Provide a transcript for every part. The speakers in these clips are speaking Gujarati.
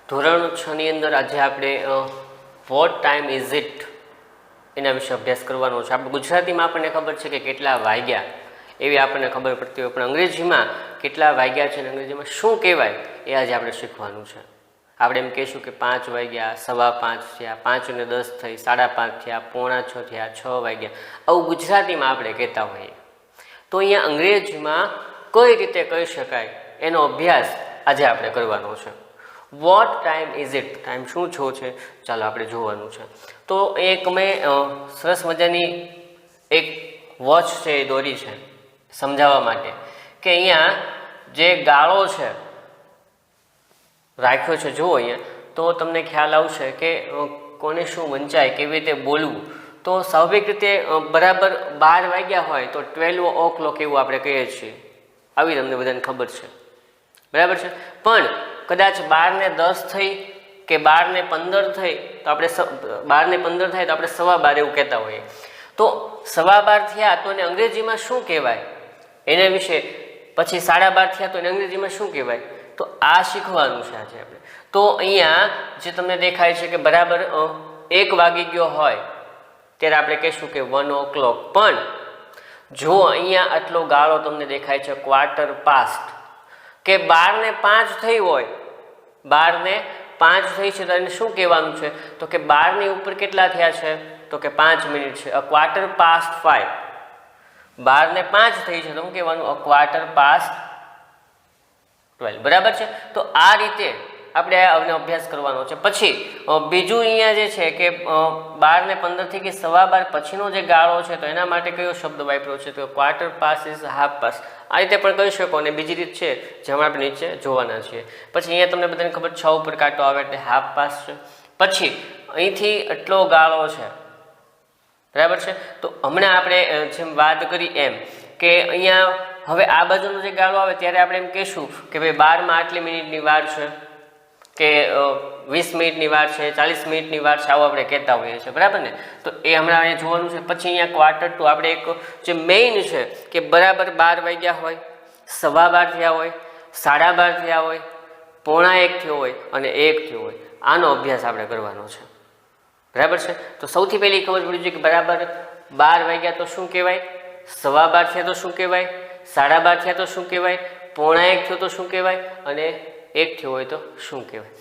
ધોરણ 6 ની અંદર આજે આપણે વોટ ટાઈમ ઇઝ ઇટ એના વિશે અભ્યાસ કરવાનો છે. આપણે ગુજરાતીમાં આપણને ખબર છે કે કેટલા વાગ્યા એવી આપણને ખબર પડતી હોય, પણ અંગ્રેજીમાં કેટલા વાગ્યા છે અને અંગ્રેજીમાં શું કહેવાય એ આજે આપણે શીખવાનું છે. આપણે એમ કહીશું કે 5 વાગ્યા, 5:15 થયા, 5:10 થઈ, 5:30 થયા, 5:45 થયા, 6 વાગ્યા, આવું ગુજરાતીમાં આપણે કહેતા હોઈએ. તો અહીંયા અંગ્રેજીમાં કઈ રીતે કહી શકાય એનો અભ્યાસ આજે આપણે કરવાનો છે. What time is it, time શું છો છે ચાલો આપણે જોવાનું છે. તો એક મેં સરસ મજાની એક વોચ છે એ દોરી છે સમજાવવા માટે કે અહીંયા જે ગાળો છે રાખ્યો છે, જુઓ અહીંયા તો તમને ખ્યાલ આવશે કે કોને શું વંચાય, કેવી રીતે બોલવું. તો સ્વાભાવિક રીતે બરાબર 12 વાગ્યા હોય તો 12 o'clock એવું આપણે કહીએ છીએ, આવી તમને બધાને ખબર છે, બરાબર છે. પણ કદાચ 12:10 થઈ કે 12:15 થઈ તો આપણે 12:15 થાય તો આપણે 12:15 એવું કહેતા હોઈએ. તો 12:15 થયા તો એને અંગ્રેજીમાં શું કહેવાય એના વિશે, પછી 12:30 થયા તો એને અંગ્રેજીમાં શું કહેવાય, તો આ શીખવાનું છે આજે આપણે. તો અહીંયા જે તમને દેખાય છે કે બરાબર 1 વાગી ગયો હોય ત્યારે આપણે કહીશું કે 1 o'clock. પણ જો અહીંયા આટલો ગાળો તમને દેખાય છે 1/4 કે 12:05 થઈ હોય, 12:05 થઈ છે તો એને શું કહેવાનું છે, તો કે 12 ની ઉપર કેટલા થયા છે, તો કે 5 મિનિટ છે. 5:15 12:05 થઈ છે તો શું કહેવાનું, 12:15, બરાબર છે. તો આ રીતે આપણે અભ્યાસ કરવાનો છે. પછી બીજું અહીંયા જે છે કે 12:15 થી કે 12:15 પછીનો જે ગાળો છે તો એના માટે કયો શબ્દ વાપર્યો છે, તો 1/4 ઇઝ 1/2. આ રીતે પણ કહી શકો. અને બીજી રીત છે જેમાં આપણે નીચે જોવાના છીએ. પછી અહીંયા તમને બધાને ખબર 6 ઉપર કાંટો આવે એટલે 1/2 છે. પછી અહીંથી આટલો ગાળો છે, બરાબર છે. તો હમણાં આપણે જેમ વાત કરી એમ કે અહીંયા હવે આ બાજુનો જે ગાળો આવે ત્યારે આપણે એમ કહીશું કે ભાઈ 12 માં આટલી મિનિટની વાર છે કે 20 મિનિટની વાર છે, 40 મિનિટની વાર છે, આવું આપણે કહેતા હોઈએ છીએ, બરાબર ને. તો એ હમણાં અહીંયા જોવાનું છે. પછી અહીંયા 1/4 આપણે એક જે મેઇન છે કે બરાબર 12 વાગ્યા હોય, 12:15 થયા હોય, 12:30 થયા હોય, 1:45 થયો હોય અને 1 થયો હોય, આનો અભ્યાસ આપણે કરવાનો છે, બરાબર છે. તો સૌથી પહેલી ખબર પડી જોઈએ કે બરાબર 12 વાગ્યા તો શું કહેવાય, 12:15 થયા તો શું કહેવાય, 12:30 થયા તો શું કહેવાય, 1:45 થયો તો શું કહેવાય અને 1 થયો હોય તો શું કહેવાય.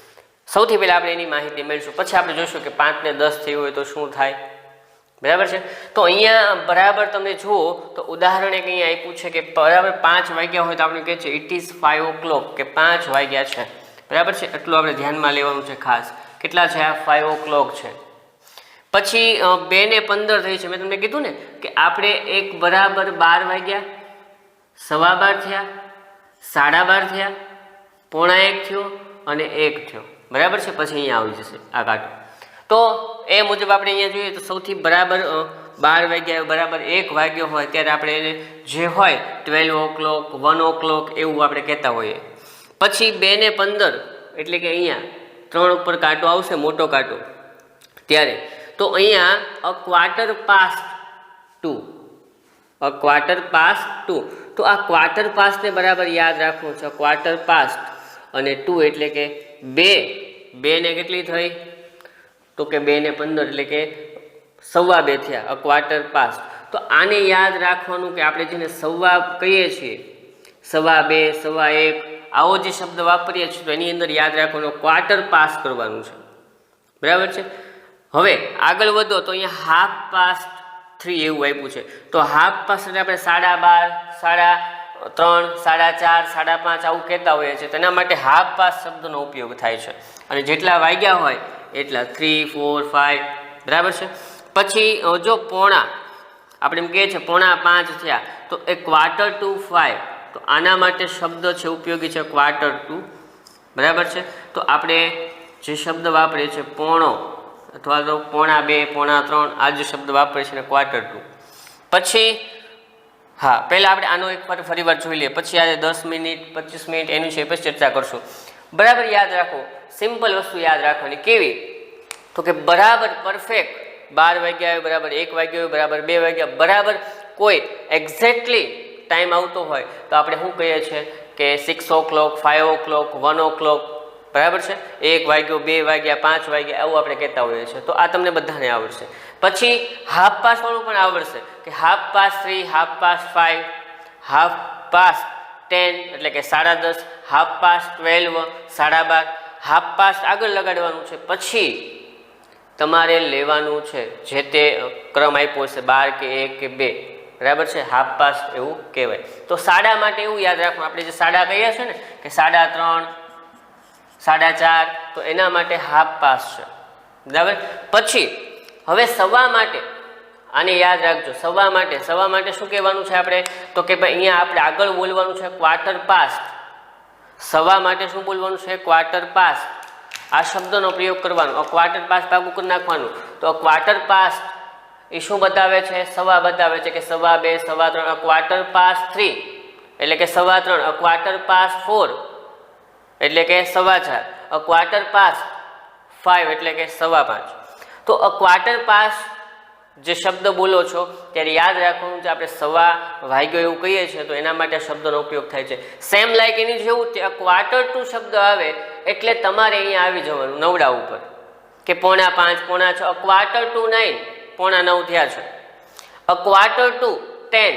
સૌથી પહેલાં આપણે એની માહિતી મેળવીશું. પછી આપણે જોઈશું કે 5:10 થયું હોય તો શું થાય, બરાબર છે. તો અહીંયા બરાબર તમે જુઓ તો ઉદાહરણ એક અહીંયા આપ્યું છે કે બરાબર 5 વાગ્યા હોય તો આપણે કહે છે ઇટ ઇઝ 5 o'clock, કે 5 વાગ્યા છે, બરાબર છે. એટલું આપણે ધ્યાનમાં લેવાનું છે ખાસ. કેટલા છે આ, 5 o'clock છે. પછી 2:15 થઈ છે. મેં તમને કીધું ને કે આપણે એક બરાબર 12 વાગ્યા, 12:15 થયા, 12:30 થયા, 1:45 થયો અને 1 થયો, બરાબર છે. પછી અહીંયા આવી જશે આ કાંટો. તો એ મુજબ આપણે અહીંયા જોઈએ તો સૌથી બરાબર 12 વાગ્યા બરાબર 1 વાગ્યો હોય ત્યારે આપણે એને જે હોય 12 o'clock, 1 o'clock એવું આપણે કહેતા હોઈએ. પછી 2:15 એટલે કે અહીંયા 3 ઉપર કાંટો આવશે, મોટો કાંટો, ત્યારે તો અહીંયા 1/4 તો આ 1/4 ને બરાબર યાદ રાખવું છે. 1/4 અને 2 એટલે કે 2 ને કેટલી થઈ, તો કે 2:15 એટલે કે 2:15 થયા, 1/4. તો આને યાદ રાખવાનું કે આપણે જેને સવા કહીએ છીએ, 2:15, 1:15 આવો જે શબ્દ વાપરીએ છીએ તો એની અંદર યાદ રાખવાનું 1/4 કરવાનું છે, બરાબર છે. હવે આગળ વધો તો અહીંયા 3:30 એવું આપ્યું છે. તો 3:30 એટલે આપણે 12:30, 3:30, 4:30, 5 આવું કહેતા હોઈએ છીએ. તેના માટે 3:30 શબ્દનો ઉપયોગ થાય છે. અને જેટલા વાગ્યા હોય એટલા 3, 4, 5, બરાબર છે. પછી જો પોણા આપણે એમ કહીએ છીએ 4:45 થયા તો એ 4:45, તો આના માટે શબ્દ છે ઉપયોગી છે 4:45, બરાબર છે. તો આપણે જે શબ્દ વાપરીએ છીએ પોણો અથવા તો 1:45, 1:45 આ જે શબ્દ વાપરીએ છીએ 4:45. પછી હા, પહેલાં આપણે આનો એક ફરીવાર જોઈ લઈએ, પછી આજે 10 મિનિટ 25 મિનિટ એની છે પછી ચર્ચા કરશું. બરાબર યાદ રાખો, સિમ્પલ વસ્તુ યાદ રાખવાની. કેવી, તો કે બરાબર પરફેક્ટ 12 વાગ્યા હોય, બરાબર 1 વાગ્યા હોય, બરાબર 2 વાગ્યા, બરાબર કોઈ એક્ઝેક્ટલી ટાઈમ આવતો હોય તો આપણે શું કહીએ છીએ કે 6 o'clock, 5 o'clock, 1 o'clock, બરાબર છે, 1 વાગ્યો, 2 વાગ્યા, 5 વાગ્યા આવું આપણે કહેતા હોઈએ છીએ. તો આ તમને બધાને આવડશે. પછી હાફ પાસ વાળું પણ આવડશે કે 3:30, 5:30, 10:30 એટલે કે 10:30, 12:30, 12:30, હાફ પાસ આગળ લગાડવાનું છે. પછી તમારે લેવાનું છે જે તે ક્રમ આપ્યો છે 12 કે 1 કે 2, બરાબર છે, હાફ પાસ એવું કહેવાય. તો સાડા માટે એવું યાદ રાખવાનું, આપણે જે સાડા કહીએ છીએ ને કે 3:30, 4:30, તો એના માટે હાફ પાસ છે, બરાબર. પછી હવે સવા માટે આને યાદ રાખજો. સવા માટે શું કહેવાનું છે આપણે? તો કે ભાઈ અહીંયા આપણે આગળ બોલવાનું છે ક્વાર્ટર પાસ્ટ. સવા માટે શું બોલવાનું છે? Quarter past. આ શબ્દનો પ્રયોગ કરવાનો. ક્વાર્ટર પાસ્ટ ભાગું કરી નાખવાનું. તો ક્વાર્ટર પાસ્ટ એ શું બતાવે છે? સવા બતાવે છે કે 2:15, 3:15, ક્વાર્ટર પાસ્ટ 3 એટલે કે 3:15, ક્વાર્ટર પાસ્ટ 4 એટલે કે 4:15, ક્વાર્ટર પાસ્ટ 5 એટલે કે 5:15. તો ક્વાર્ટર પાસ્ટ જે શબ્દ બોલો છો ત્યારે યાદ રાખવાનું છે આપણે સવા વાગ્યો એવું કહીએ છીએ તો એના માટે શબ્દનો ઉપયોગ થાય છે. સેમ લાઈક એની જેવું ક્વાર્ટર ટુ શબ્દ આવે એટલે તમારે અહીંયા આવી જવાનું નવડા ઉપર કે 4:45, 4:46, ક્વાર્ટર ટુ 9, 9:45 થયા છે. ક્વાર્ટર ટુ 10,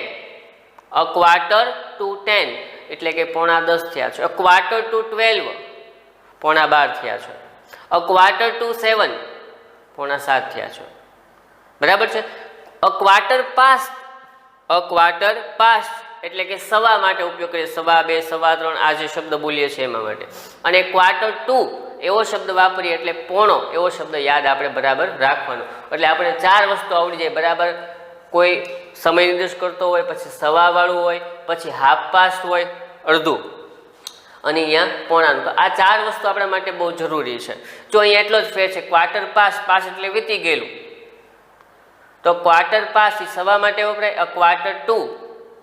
ક્વાર્ટર ટુ 10 એટલે કે 9:10 થયા છે. ક્વાર્ટર ટુ 12, 11:15 થયા છે. ક્વાર્ટર ટુ 7, 7:15 થયા છે, બરાબર છે. ક્વાર્ટર પાસ્ટ, ક્વાર્ટર પાસ્ટ એટલે કે સવા માટે ઉપયોગ કરીએ, 2:15, 3:15 આ જે શબ્દ બોલીએ છીએ એમાં માટે. અને ક્વાર્ટર ટુ એવો શબ્દ વાપરીએ એટલે પોણો એવો શબ્દ યાદ આપણે બરાબર રાખવાનો. એટલે આપણે 4 વસ્તુ આવડી જાય બરાબર. કોઈ સમય નિર્દેશ કરતો હોય, પછી સવા વાળું હોય, પછી હાફ પાસ્ટ હોય અડધું, અને અહીંયા પોણાનું. તો આ 4 વસ્તુ આપણા માટે બહુ જરૂરી છે. જો અહીંયા એટલો જ ફેર છે. ક્વાર્ટર પાસ્ટ, પાસ એટલે વીતી ગયેલું, તો ક્વાર્ટર પાસ એ સવા માટે વપરાય, ક્વાર્ટર ટુ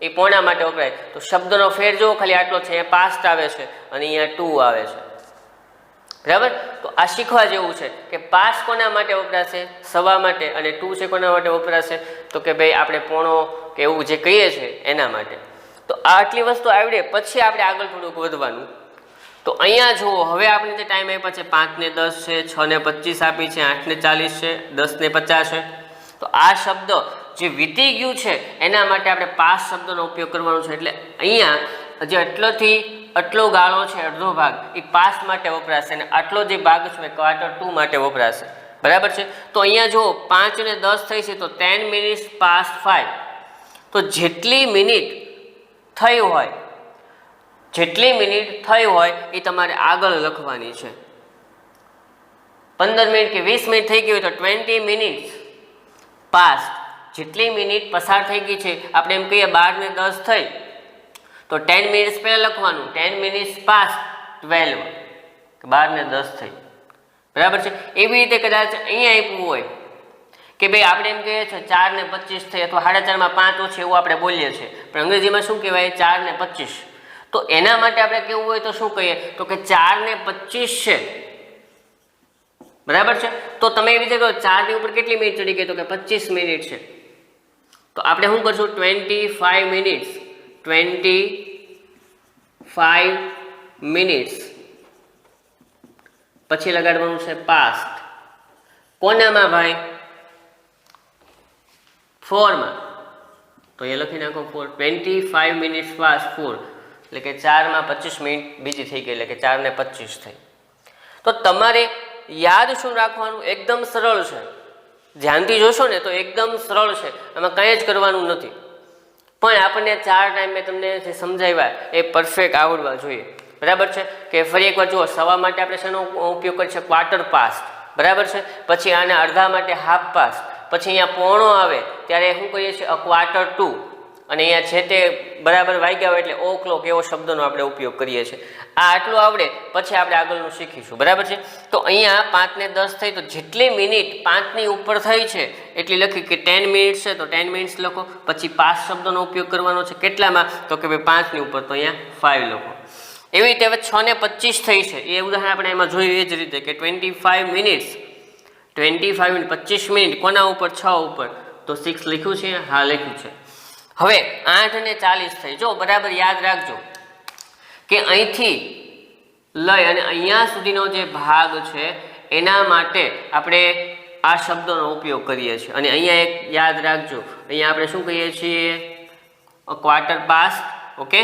એ પોણા માટે વપરાય. તો શબ્દનો ફેર જુઓ ખાલી આટલો છે. અહીંયા પાસ્ટ આવે છે અને અહીંયા ટુ આવે છે, બરાબર. તો આ શીખવા જેવું છે કે પાસ કોના માટે વપરાશે? સવા માટે. અને ટુ છે કોના માટે વપરાશે? તો કે ભાઈ આપણે પોણો કે એવું જે કહીએ છીએ એના માટે. તો આટલી વસ્તુ આવડે પછી આપણે આગળ થોડુંક વધવાનું. તો અહીંયા જુઓ હવે આપણે જે ટાઈમ આપ્યા છે 5:10 છે, 6:25 આપી છે, 8:40 છે, 10:50 છે. તો આ શબ્દ જે વીતી ગયું છે એના માટે આપણે પાસ શબ્દનો ઉપયોગ કરવાનો છે. એટલે અહીંયા જે આટલોથી આટલો ગાળો છે અડધો ભાગ એ પાસ માટે વપરાશે અને આટલો જે ભાગ છે ક્વાર્ટર ટુ માટે વપરાશે, બરાબર છે. તો અહીંયા જો 5:10 થઈ છે તો 10 minutes past 5. તો જેટલી મિનિટ થઈ હોય એ તમારે આગળ લખવાની છે. 15 મિનિટ કે 20 મિનિટ થઈ ગઈ હોય તો 20 minutes past. જેટલી મિનિટ પસાર થઈ ગઈ છે આપણે એમ કહીએ 12:10 થઈ તો 10 મિનિટ્સ પહેલાં લખવાનું 10 minutes past 12, 12:10 થઈ, બરાબર છે. એવી રીતે કદાચ અહીંયા આપ્યું હોય કે ભાઈ આપણે એમ કહીએ છીએ 4:25 થઈ અથવા 4:30 5 ઓછી એવું આપણે બોલીએ છીએ, પણ અંગ્રેજીમાં શું કહેવાય? 4:25. તો એના માટે આપણે કેવું હોય તો શું કહીએ? તો કે 4:25 છે, બરાબર છે. તો તમે એવી રીતે કહો 4 ની ઉપર કેટલી મિનિટ ચડી ગઈ? તો કે 25 મિનિટ છે. તો આપણે શું કરશું? 25 minutes, 25 minutes પછી લગાડવાનું છે પાસ્ટ. કોનામાં ભાઈ? 4 માં. તો એ લખી નાખો 4. 25 minutes past 4 એટલે કે 4:25 મિનિટ બીજી થઈ ગઈ એટલે કે 4:25 થઈ. તો તમારે યાદ શું રાખવાનું? એકદમ સરળ છે. ધ્યાનથી જોશો ને તો એકદમ સરળ છે, એમાં કંઈ જ કરવાનું નથી. પણ આપણને 4 ટાઈમ મેં તમને જે સમજાવ્યા એ પરફેક્ટ આવડવા જોઈએ, બરાબર છે. કે ફરી એકવાર જુઓ, સવા માટે આપણે શેનો ઉપયોગ કરીએ છીએ? ક્વાર્ટર પાસ્ટ, બરાબર છે. પછી આના અડધા માટે હાફ પાસ્ટ. પછી અહીંયા પોણો આવે ત્યારે શું કહીએ છીએ? Quarter to. અને અહીંયા છે તે બરાબર વાગ્યા હોય એટલે ઓ ક્લોક એવો શબ્દનો આપણે ઉપયોગ કરીએ છીએ. આ આટલું આવડે પછી આપણે આગળનું શીખીશું, બરાબર છે. તો અહીંયા 5:10 થઈ તો જેટલી મિનિટ 5ની ઉપર થઈ છે એટલી લખી કે 10 મિનિટ છે તો 10 મિનિટ્સ લખો. પછી પાસ શબ્દનો ઉપયોગ કરવાનો છે કેટલામાં? તો કે ભાઈ 5ની ઉપર તો અહીંયા 5 લખો. એવી રીતે હવે 6:25 થઈ છે એ ઉદાહરણ આપણે એમાં જોયું એ જ રીતે કે 25 minutes, 25 મિનિટ 25 મિનિટ કોના ઉપર? 6 ઉપર. તો 6 લખ્યું છે? હા લખ્યું છે. હવે 8:40 થઈ. જો બરાબર યાદ રાખજો કે અહીંથી લઈ અને અહીંયા સુધીનો જે ભાગ છે એના માટે આપણે આ શબ્દોનો ઉપયોગ કરીએ છીએ. અને અહીંયા એક યાદ રાખજો, અહીંયા આપણે શું કહીએ છીએ? Quarter past. ઓકે,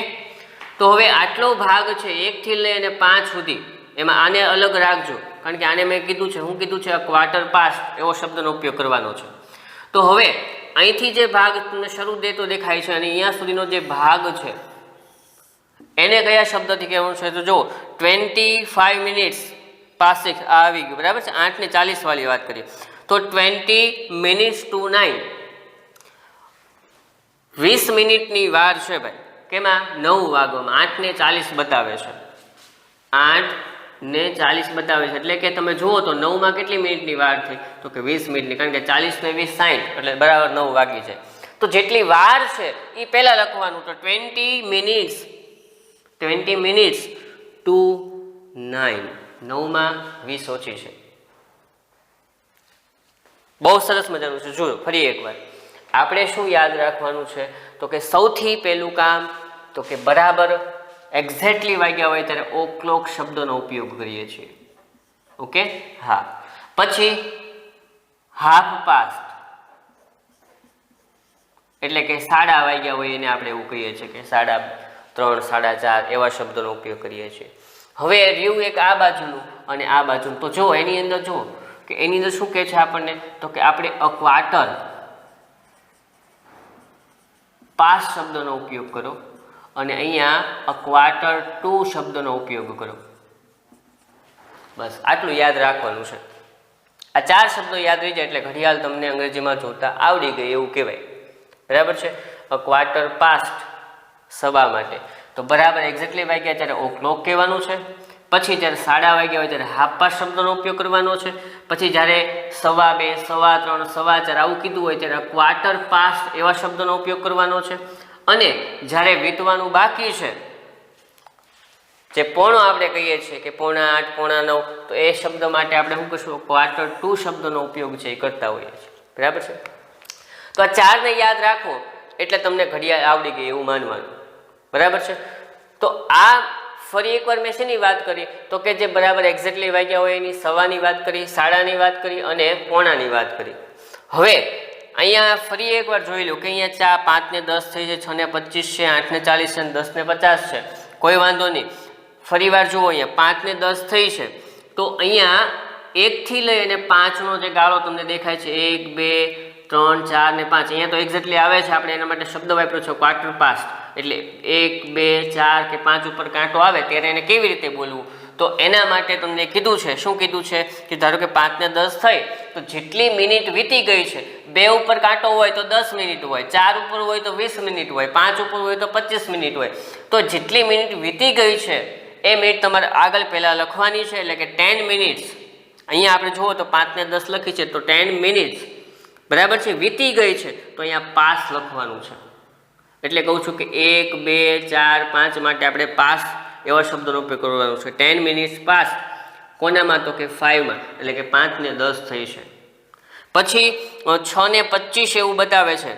તો હવે આટલો ભાગ છે 1 થી લઈ અને 5 સુધી, એમાં આને અલગ રાખજો, કારણ કે આને મેં કીધું છે, હું કીધું છે ક્વાર્ટર પાસ્ટ એવો શબ્દનો ઉપયોગ કરવાનો છે. તો હવે અહીંથી જે ભાગ તમને શરૂ દેતો દેખાય છે અને અહીંયા સુધીનો જે ભાગ છે એને કયા શબ્દથી કહેવાનું છે? તો જો 25 મિનિટ્સ પાસ 6 આવી ગયું, બરાબર છે. 8:40 વાળી વાત કરીએ તો 20 મિનિટ્સ ટુ 9, 20 મિનિટની વાર છે ભાઈ. કેમાં? 9 વાગવામાં. 8:40 બતાવે છે, 8:40 બતાવે છે. એટલે કે તમે જુઓ તો 9માં કેટલી મિનિટની વાર થઈ? તો કે 20 મિનિટની, કારણ કે 40 ને 20 60, એટલે બરાબર 9 વાગી જાય. તો જેટલી વાર છે એ પહેલા લખવાનું. તો 20 મિનિટ્સ ટુ 9, 9માં 20 ઓછી છે. બહુ સરસ મજાનું છે. જુઓ ફરી એકવાર, આપણે શું યાદ રાખવાનું છે? તો કે સૌથી પહેલું કામ તો કે બરાબર એક્ઝેક્ટલી વાગ્યા હોય ત્યારે ઓ ક્લોક શબ્દનો ઉપયોગ કરીએ છીએ. ઓકે, હા. પછી હાફ પાસ્ટ, એટલે કે 3:30 વાગ્યા હોય એને આપણે એવું કહીએ છીએ કે 3:30, 4:30 એવા શબ્દોનો ઉપયોગ કરીએ છીએ. હવે રહ્યું એક આ બાજુનું અને આ બાજુનું. તો જો એની અંદર જુઓ કે એની અંદર શું કહે છે આપણને? તો કે આપણે અ ક્વાર્ટર પાસ શબ્દનો ઉપયોગ કરો અને અહીંયા અ ક્વાર્ટર ટુ શબ્દનો ઉપયોગ કરો. બસ આટલું યાદ રાખવાનું છે. આ 4 શબ્દો યાદ રહી જાય એટલે ઘડિયાળ તમને અંગ્રેજીમાં જોતા આવડી ગઈ એવું કહેવાય. બરાબર છે. અ ક્વાર્ટર પાસ્ટ સવા માટે, તો બરાબર એક્ઝેક્ટલી વાગ્યા ત્યારે ઓ ક્લોક કહેવાનું છે. પછી જ્યારે 3:30 વાગ્યા હોય ત્યારે હાફ પાસ્ટ શબ્દનો ઉપયોગ કરવાનો છે. પછી જ્યારે 2:15, 3:15, 4:15 આવું કીધું હોય ત્યારે ક્વાર્ટર પાસ્ટ એવા શબ્દનો ઉપયોગ કરવાનો છે. અને જ્યારે વીતવાનું બાકી છે, જે પોણો આપણે કહીએ છીએ કે 7:45, 8:45, તો એ શબ્દ માટે આપણે શું કરશું? ક્વાર્ટર ટુ શબ્દનો ઉપયોગ છે એ કરતા હોઈએ છીએ. બરાબર છે. તો આ 4ને યાદ રાખો એટલે તમને ઘડિયાળ આવડી ગઈ એવું માનવાનું. બરાબર છે. તો આ ફરી એકવાર મેં શેની વાત કરી? તો કે જે બરાબર એક્ઝેક્ટલી વાગ્યા હોય એની સવાની વાત કરી, 3:30ની વાત કરી અને 7:45ની વાત કરી. હવે અહીંયા ફરી એકવાર જોઈ લો કે અહીંયા 5:10 થઈ છે, 6:25 છે, 8:40 છે, 10:50 છે. કોઈ વાંધો નહીં. ફરી વાર જુઓ, અહીંયા 5:10 થઈ છે તો અહીંયા 1 થી લઈ અને 5નો જે ગાળો તમને દેખાય છે, 1, 2, 3, 4 ને 5, અહીંયા તો એક્ઝેક્ટલી આવે છે. આપણે એના માટે શબ્દ વાપર્યો છે ક્વાર્ટર પાસ્ટ. એટલે 1, 2, 4 કે 5 ઉપર કાંટો આવે ત્યારે એને કેવી રીતે બોલવું? તો એના માટે તમને કીધું છે, શું કીધું છે કે ધારો કે 5:10 થઈ તો જેટલી મિનિટ વીતી ગઈ છે, 2 ઉપર કાંટો હોય તો 10 મિનિટ હોય, 4 ઉપર હોય તો 20 મિનિટ હોય, 5 ઉપર હોય તો 25 મિનિટ હોય. તો જેટલી મિનિટ વીતી ગઈ છે એ મિનિટ તમારે આગળ પહેલાં લખવાની છે. એટલે કે 10 મિનિટ્સ. અહીંયા આપણે જુઓ તો 5:10 લખી છે તો 10 મિનિટ્સ બરાબર છે વીતી ગઈ છે, તો અહીંયા પાસ લખવાનું છે. એટલે કહું છું કે 1, 2, 4, 5 માટે આપણે પાસ એવા શબ્દોનો ઉપયોગ કરવાનો છે. 10 મિનિટ્સ પાસ કોનામાં? તો કે 5માં, એટલે કે 5:10 થઈ છે. પછી 6:25 એવું બતાવે છે,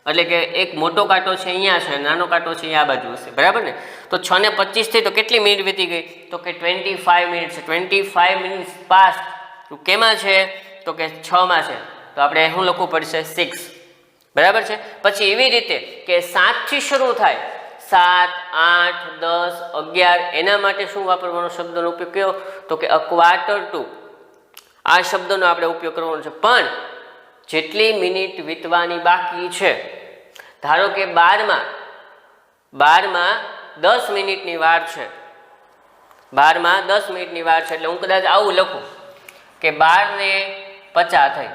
એટલે કે એક મોટો કાંટો છે અહીંયા છે, નાનો કાંટો છે અહીંયા આ બાજુ હશે. બરાબર ને? તો 6:25 થઈ તો કેટલી મિનિટ વીતી ગઈ? તો કે 25 મિનિટ છે. 25 મિનિટ્સ પાસ કેમાં છે? તો કે 6માં છે. તો આપણે શું લખવું પડશે? 6. બરાબર છે. પછી એવી રીતે કે 7થી શરૂ થાય, 7, 8, 10, 11 એના માટે શું વાપરવાનો શબ્દનો ઉપયોગ કયો? તો કે અ ક્વાર્ટર ટુ. આ શબ્દનો આપણે ઉપયોગ કરવાનો છે. પણ જેટલી મિનિટ વીતવાની બાકી છે, ધારો કે 12માં 10 મિનિટની વાર છે, 12માં 10 મિનિટની વાર છે, એટલે હું કદાચ આવું લખું કે 12:50 થઈ.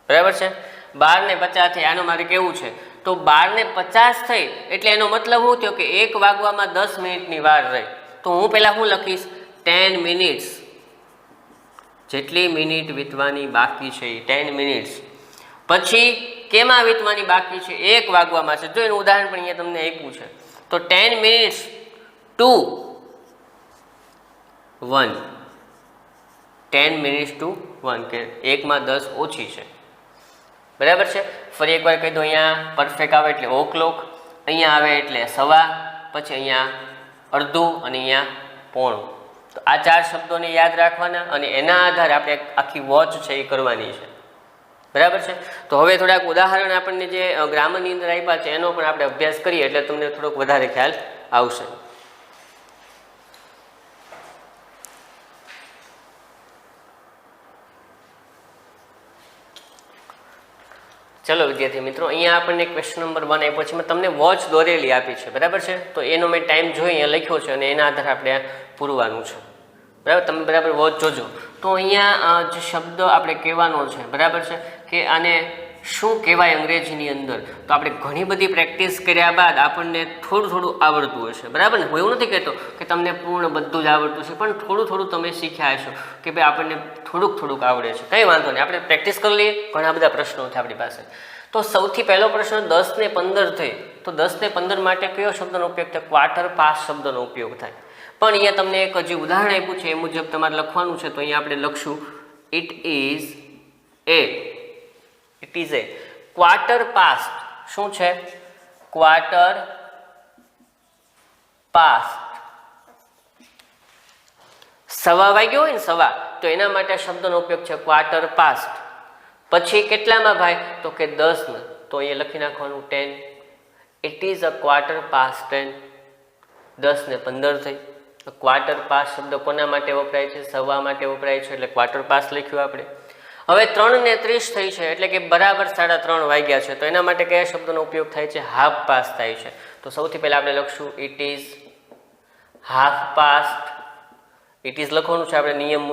બરાબર છે? 12:50 થઈ. આનું મારે કેવું છે? તો 12:50 થઈ એટલે એનો મતલબ શું થયો કે 1 વાગવામાં 10 મિનિટની વાર રહી. તો હું પહેલાં શું લખીશ? 10 મિનિટ્સ. જેટલી મિનિટ વીતવાની બાકી છે એ 10 મિનિટ્સ. પછી કેમાં વીતવાની બાકી છે? 1 વાગવામાં છે. જો એનું ઉદાહરણ પણ અહીંયા તમને આપ્યું છે. તો 10 મિનિટ્સ ટુ 1. 10 મિનિટ્સ ટુ 1 કે 1માં 10 ઓછી છે. બરાબર છે? ફરી એકવાર કહી દો. અહીંયા પરફેક્ટ આવે એટલે ઓ ક્લોક, અહીંયા આવે એટલે સવા, પછી અહીંયા અડધું અને અહીંયા પોણું. તો આ 4 શબ્દોને યાદ રાખવાના અને એના આધારે આપણે આખી વોચ છે એ કરવાની છે, બરાબર છે. તો હવે થોડાક ઉદાહરણ આપણને જે ગ્રામરની અંદર આપ્યા છે એનો પણ આપણે અભ્યાસ કરીએ એટલે તમને થોડોક વધારે ખ્યાલ આવશે. ચલો વિદ્યાર્થી મિત્રો, અહીંયા આપણને ક્વેશ્ચન નંબર 1 આપ્યો છે. મેં તમને વોચ દોરેલી આપી છે, બરાબર છે. તો એનો મેં ટાઈમ જોઈ અહીંયા લખ્યો છે અને એના આધારે આપણે પૂરવાનું છે, બરાબર. તમે બરાબર વોચ જોજો. તો અહીંયા જે શબ્દ આપણે કહેવાનો છે, બરાબર છે, કે આને શું કહેવાય અંગ્રેજીની અંદર, તો આપણે ઘણી બધી પ્રેક્ટિસ કર્યા બાદ આપણને થોડું થોડું આવડતું હશે, બરાબર ને. હું એવું નથી કહેતો કે તમને પૂર્ણ બધું જ આવડતું છે, પણ થોડું થોડું તમે શીખ્યા હશો કે ભાઈ આપણને થોડુંક આવડે છે. કંઈ વાંધો નહીં, આપણે પ્રેક્ટિસ કરી લઈએ. ઘણા બધા પ્રશ્નો છે આપણી પાસે. તો સૌથી પહેલો પ્રશ્ન 10 ને 15 થઈ, તો 10 ને 15 માટે કયો શબ્દનો ઉપયોગ થાય? ક્વાર્ટર પાસ શબ્દનો ઉપયોગ થાય. પણ અહીંયા તમને એક હજી ઉદાહરણ આપ્યું છે, એ મુજબ તમારે લખવાનું છે. તો અહીંયા આપણે લખશું it is a quarter past. શું છે? Quarter past. સવા વાગ્યો હોય ને, સવા, તો એના માટે શબ્દનો ઉપયોગ છે ક્વાર્ટર પાસ્ટ. પછી કેટલામાં ભાઈ? તો કે 10 માં. તો અહીંયા લખી નાખવાનું 10. It is a quarter past 10. 10 ને 15 થઈ. ક્વાર્ટર પાસ શબ્દ કોના માટે વપરાય છે? સવા માટે વપરાય છે, એટલે ક્વાર્ટર પાસ લખ્યું આપણે. હવે 3 ને 30 થઈ છે, એટલે કે બરાબર 3:30 વાગ્યા છે. તો એના માટે કયા શબ્દનો ઉપયોગ થાય છે? હાફ પાસ થાય છે. તો સૌથી પહેલા આપણે લખશું it is half past. It is લખવાનું છે આપણે નિયમ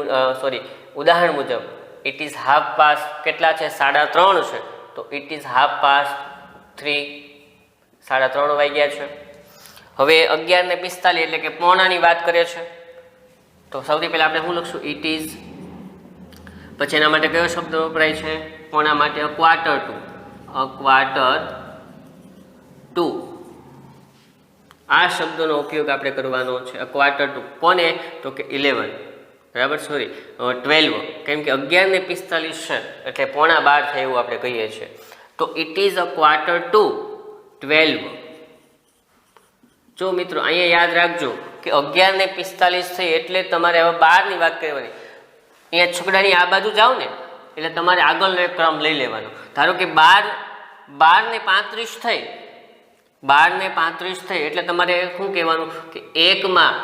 ઉદાહરણ મુજબ. ઇટ ઇઝ હાફ પાસ્ટ કેટલા છે? 3:30 છે. તો ઇટ ઇઝ હાફ પાસ્ટ 3. 3:30 વાગ્યા છે. હવે 11 ને 45 એટલે કે પોણાની વાત કરે છે. તો સૌથી પહેલા આપણે શું લખશું? It is. પછી એના માટે કયો શબ્દ વપરાય છે? પોણા માટે a quarter to. A quarter to. આ શબ્દનો ઉપયોગ આપણે કરવાનો છે. અ ક્વાર્ટર ટુ કોને? તો કે 11, બરાબર, 12. કેમ કે 11 ને 45 છે એટલે પોણા 12 થાય એવું આપણે કહીએ છીએ. તો it is a quarter to 12. જો મિત્રો અહીંયા યાદ રાખજો કે 11 ને 45 થઈ એટલે તમારે હવે 12 ની વાત કરવાની. અહીંયા છકડાની આ બાજુ જાઓ ને એટલે તમારે આગળનો એક ક્રમ લઈ લેવાનો. ધારો કે 12 ને 35 થઈ, 12 ને 35 થઈ એટલે તમારે શું કહેવાનું કે એકમાં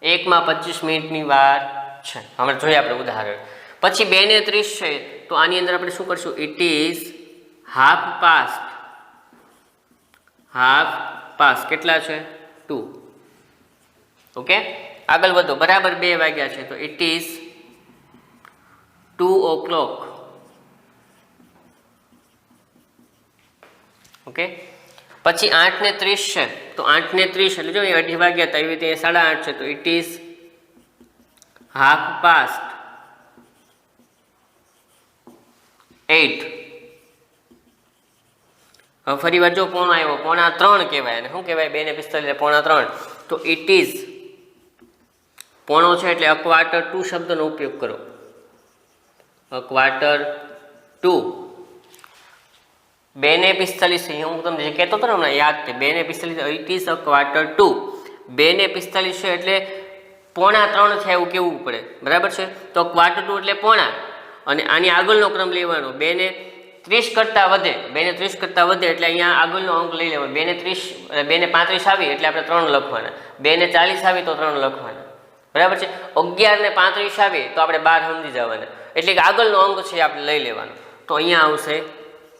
25 મિનિટની વાર છે. હમણાં જોઈએ આપણે ઉદાહરણ. પછી 2 ને 30 છે, તો આની અંદર આપણે શું કરશું? It is half past. Half past કેટલા છે? 2. ઓકે, આગળ વધો. બરાબર 2 વાગ્યા છે, તો ઇટ ઇઝ 2 o'clock. ઓકે, પછી 8 ને 30 છે, તો 8 ને 30 એટલે જો 2:30 વાગ્યા હતા, એવી રીતે 8:30 છે, તો ઇટ ઇઝ હાફ પાસ્ટ 8. હવે ફરી વાર જો પોણો આવ્યો, 2:45 કહેવાય. અને શું કહેવાય? 2 ને 45 3:45. તો ઇટ ઇઝ પોણો છે એટલે અ ક્વાર્ટર ટુ શબ્દનો ઉપયોગ કરો. A quarter to. 2 ને 45 હું તમને જે કહેતો હતો ને હમણાં યાદ છે. 2 ને 45 it is a quarter to. 2 ને 45 છે એટલે 2:45 છે એવું કેવું પડે, બરાબર છે. તો ક્વાર્ટર ટુ એટલે પોણા, અને આની આગળનો ક્રમ લેવાનો. 2 ને 30 કરતાં વધે, 2 ને 30 કરતાં વધે એટલે અહીંયા આગળનો અંક લઈ લેવાનો. 2 ને 30, 2 ને 35 આવી એટલે આપણે 3 લખવાના. 2 ને 40 આવી તો 3 લખવાના, બરાબર છે. 11 ને 35 આવી તો આપણે 12 સમજી જવાના. એટલે કે આગળનો અંક છે આપણે લઈ લેવાનો. તો અહીંયા આવશે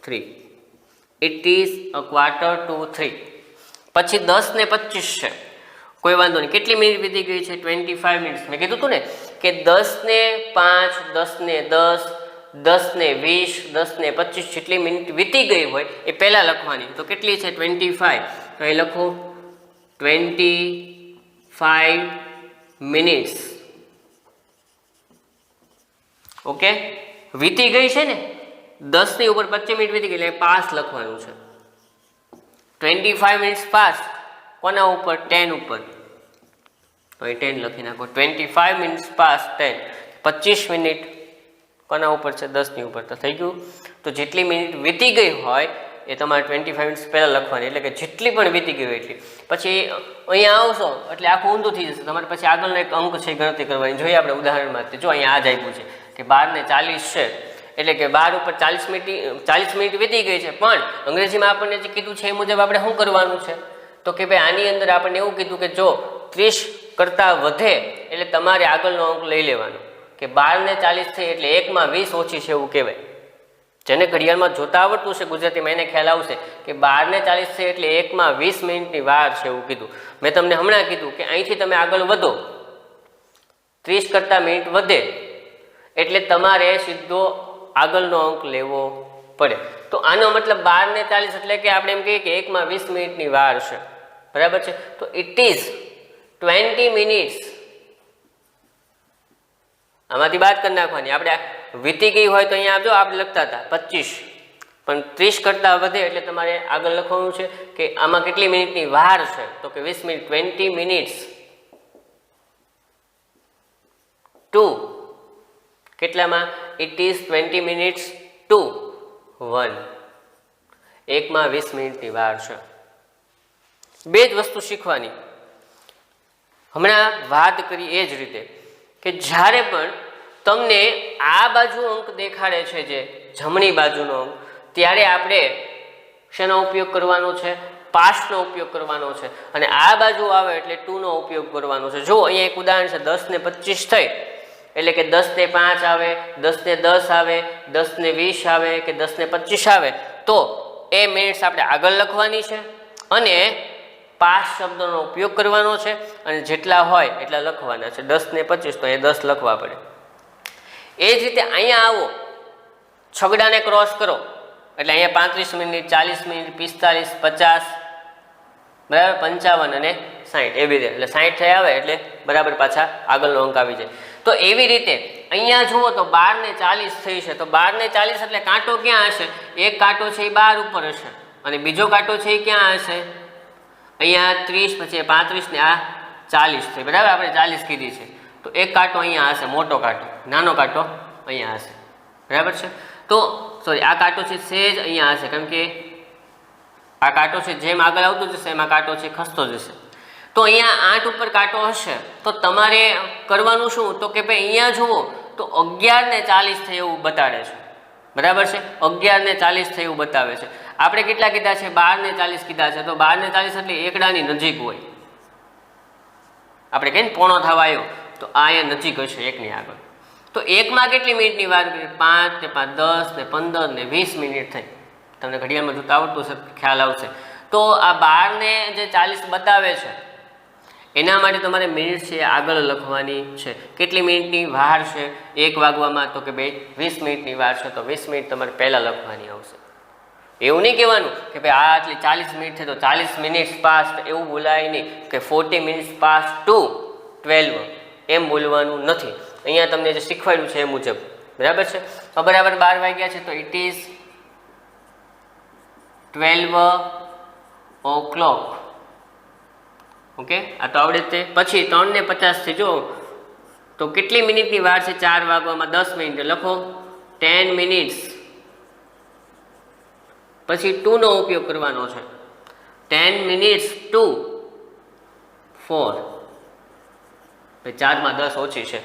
3. It is a quarter to 3. પછી 10 ને 25 છે, કોઈ વાંધો નહીં. કેટલી મિનિટ વીતી ગઈ છે? 25 મિનિટ્સ. મેં કીધું હતું ને કે 10 ને 5, 10 ને 10, 10 ને 20, 10 ને 25 જેટલી મિનિટ વીતી ગઈ હોય એ પહેલાં લખવાની. તો કેટલી છે? 25. તો અહીં લખો 25 મિનિટ્સ. ઓકે, વીતી ગઈ છે ને, 10 ની ઉપર 25 મિનિટ વીતી ગઈ એટલે પાસ લખવાનું છે. 25 મિનિટ્સ પાસ કોના ઉપર? 10 ઉપર. તો એ 10 લખી નાખો. 25 મિનિટ્સ પાસ 10. 25 મિનિટ કોના ઉપર છે? 10 ની ઉપર. તો થઈ ગયું. તો જેટલી મિનિટ વીતી ગઈ હોય એ તમારે 25 મિનિટ્સ પહેલાં લખવાની, એટલે કે જેટલી પણ વીતી ગઈ હોય એટલી. પછી અહીંયા આવશો એટલે આખું ઊંધું થઈ જશે, તમારે પછી આગળનો એક અંક છે ગણતરી કરવાની. જોઈએ આપણે ઉદાહરણમાં, જો અહીંયા આ જ આપ્યું છે કે 12:40 છે, એટલે કે 12 ઉપર 40 મિનિટ વીતી ગઈ છે, પણ અંગ્રેજીમાં આપણને જે કીધું છે એ મુજબ આપણે શું કરવાનું છે, તો કે ભાઈ આની અંદર આપણને એવું કીધું કે જો 30 કરતાં વધે એટલે તમારે આગળનો અંક લઈ લેવાનો, કે 12:40 થઈ એટલે 1/20 ઓછી છે એવું કહેવાય. જેને ઘડિયાળમાં જોતા આવડતું છે ગુજરાતીમાં એને ખ્યાલ આવશે કે 12:40 થઈ એટલે 1/20 મિનિટની વાર છે એવું કીધું. મેં તમને હમણાં કીધું કે અહીંથી તમે આગળ વધો, 30 કરતાં મિનિટ વધે એટલે તમારે સીધો આગળનો અંક લેવો પડે. તો આનો મતલબ 12:40 એટલે કે આપણે એમ કહીએ કે 1/20 મિનિટની વાર છે, બરાબર છે. તો ઇટ ઇઝ 20 મિનિટ્સ. આમાંથી બાદ કરી નાખવાની. આપણે વીતી ગઈ હોય તો અહીંયા આપજો, આપણે લખતા હતા 25, પણ 30 કરતાં વધે એટલે તમારે આગળ લખવાનું છે કે આમાં કેટલી મિનિટની વાર છે, તો કે 20 મિનિટ. 20 મિનિટ્સ ટુ કેટલામાં? It is 20 minutes two 1. 1/20 મિનિટની વાર છે. બે જ વસ્તુ શીખવાની. હમણાં વાત કરી એ જ રીતે કે જ્યારે પણ તમને આ બાજુ અંક દેખાડે છે, જે જમણી બાજુનો અંક, ત્યારે આપણે શેનો ઉપયોગ કરવાનો છે? પાસ્ટનો ઉપયોગ કરવાનો છે. અને આ બાજુ આવે એટલે ટુનો ઉપયોગ કરવાનો છે. જો અહીંયા એક ઉદાહરણ છે, 10:25 થઈ એટલે કે 10:05 આવે, 10:10 આવે, 10:20 આવે કે 10:25 આવે, તો એ મિનિટ્સ આપણે આગળ લખવાની છે અને પાસ્ટ શબ્દનો ઉપયોગ કરવાનો છે, અને જેટલા હોય એટલા લખવાના છે. 10:25 તો એ 10 લખવા પડે. એ જ રીતે અહીંયા આવો, છગડાને ક્રોસ કરો એટલે અહીંયા 35 મિનિટ, 40 મિનિટ, 45, 50, બરાબર, 55 અને 60 એવી રીતે, એટલે 60 થઈ આવે એટલે બરાબર પાછા આગળનો અંક આવી જાય. તો એવી રીતે અહીંયા જુઓ તો 12:40 થઈ છે, તો 12:40 એટલે કાંટો ક્યાં હશે? એક કાંટો છે એ 12 ઉપર હશે અને બીજો કાંટો છે એ ક્યાં હશે? અહીંયા 30, પછી 35 ને આ 40 થઈ, બરાબર, આપણે 40 કીધી છે. તો એક કાંટો અહીંયા હશે, મોટો કાંટો, નાનો કાંટો અહીંયા હશે, બરાબર છે. તો સોરી, આ કાંટો છે સેજ અહીંયા હશે, કારણ કે આ કાંટો છે જેમ આગળ આવતું જશે એમાં કાંટો છે ખસતો જશે. તો અહીંયા 8 ઉપર કાંટો હશે તો તમારે કરવાનું શું? તો કે ભાઈ અહીંયા જુઓ તો 11:40 થઈ એવું બતાડે છે, બરાબર છે. 11:40 થઈ એવું બતાવે છે. આપણે કેટલા કીધા છે? 12:40 કીધા છે. તો 12:40 એટલે એકડાની નજીક હોય. આપણે કહીએ ને પોણો થવા આવ્યો, તો આ અહીંયા નજીક હશે એકની આગળ. તો એકમાં કેટલી મિનિટની વાર? 5 ને 5 10 ને 15 ને 20 મિનિટ થઈ. તમને ઘડિયાળમાં જોતા આવડતું છે, ખ્યાલ આવશે. તો આ 12:40 બતાવે છે, એના માટે તમારે મિનિટ છે આગળ લખવાની છે. કેટલી મિનિટની વાર છે 1 વાગવામાં? તો કે ભાઈ 20 મિનિટની વાર છે, તો 20 મિનિટ તમારે પહેલાં લખવાની આવશે. એવું નહીં કહેવાનું કે ભાઈ આ આટલી 40 મિનિટ છે તો 40 મિનિટ્સ પાસ્ટ, એવું બોલાય નહીં કે 40 મિનિટ્સ પાસ્ટ ટુ 12, એમ બોલવાનું નથી. અહીંયા તમને જે શીખવાડ્યું છે એ મુજબ, બરાબર છે. બરાબર 12 વાગ્યા છે તો ઇટ ઇઝ 12 o'clock. ઓકે, આ તો આવડે તે. પછી 3:50 થી જો તો કેટલી મિનિટની વાર છે? 4 વાગવામાં 10 મિનિટ લખો, 10 મિનિટ્સ. પછી ટુ નો ઉપયોગ કરવાનો છે, 10 મિનિટ્સ ટુ 4. 4 માં 10 ઓછી છે.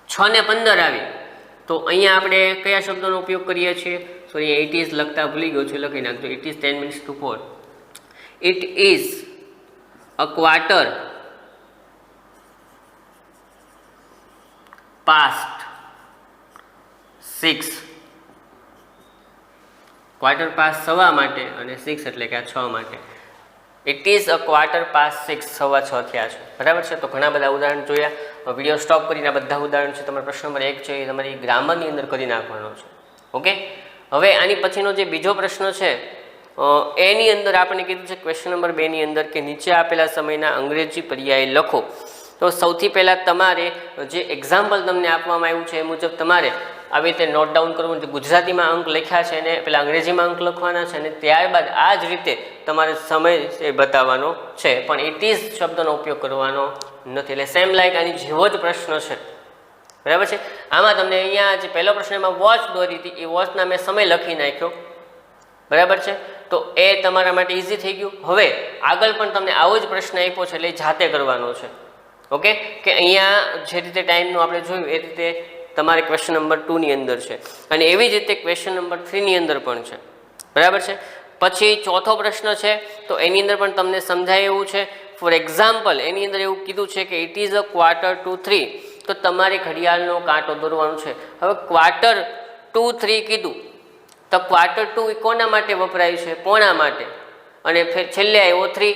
6:15 આવી તો અહીંયા આપણે કયા શબ્દોનો ઉપયોગ કરીએ છીએ? સોરી, ઇટ ઇઝ લખતા ભૂલી ગયો છું, લખી નાખજો. It is 10 minutes two 4. It is a quarter past 6. Quarter pass સવા માટે અને 6 એટલે કે આ 6 માટે. It is a quarter pass 6, 6:15 થયા છે, બરાબર છે. તો ઘણા બધા ઉદાહરણ જોયા. વિડીયો સ્ટોપ કરીને આ બધા ઉદાહરણ છે તમારા પ્રશ્ન નંબર 1 છે એ તમારી ગ્રામરની અંદર કરી નાખવાનો છે. ઓકે, હવે આની પછીનો જે બીજો પ્રશ્ન છે એની અંદર આપણે કીધું છે ક્વેશ્ચન નંબર 2 ની અંદર કે નીચે આપેલા સમયના અંગ્રેજી પર્યાય લખો. તો સૌથી પહેલાં તમારે જે એક્ઝામ્પલ તમને આપવામાં આવ્યું છે એ મુજબ તમારે આવી રીતે નોટ ડાઉન કરવું. ગુજરાતીમાં અંક લખ્યા છે એને પહેલાં અંગ્રેજીમાં અંક લખવાના છે અને ત્યારબાદ આ જ રીતે તમારે સમય એ બતાવવાનો છે, પણ ઇટ ઇઝ શબ્દનો ઉપયોગ કરવાનો નથી. એટલે સેમ લાઈક આની જેવો જ પ્રશ્ન છે, બરાબર છે. આમાં તમને અહીંયા જે પહેલો પ્રશ્ન એમાં વોચ દોરી હતી, એ વોચના મેં સમય લખી નાખ્યો, બરાબર છે, તો એ તમારા માટે ઇઝી થઈ ગયું. હવે આગળ પણ તમને આવો જ પ્રશ્ન આપ્યો છે એટલે એ જાતે કરવાનો છે. ઓકે, કે અહીંયા જે રીતે ટાઈમનું આપણે જોયું એ રીતે તમારે ક્વેશ્ચન નંબર 2 ની અંદર છે અને એવી જ રીતે ક્વેશ્ચન નંબર 3 ની અંદર પણ છે. બરાબર છે. પછી ચોથો પ્રશ્ન છે તો એની અંદર પણ તમને સમજાય એવું છે. ફોર એક્ઝામ્પલ એની અંદર એવું કીધું છે કે ઇટ ઇઝ અ 2:45 તો તમારે ઘડિયાળનો કાંટો દોરવાનો છે. હવે 2:45 કીધું તો 2:45 કોના માટે વપરાય છે? પોણા માટે. અને ફેર છેલ્લે આવ્યો 3,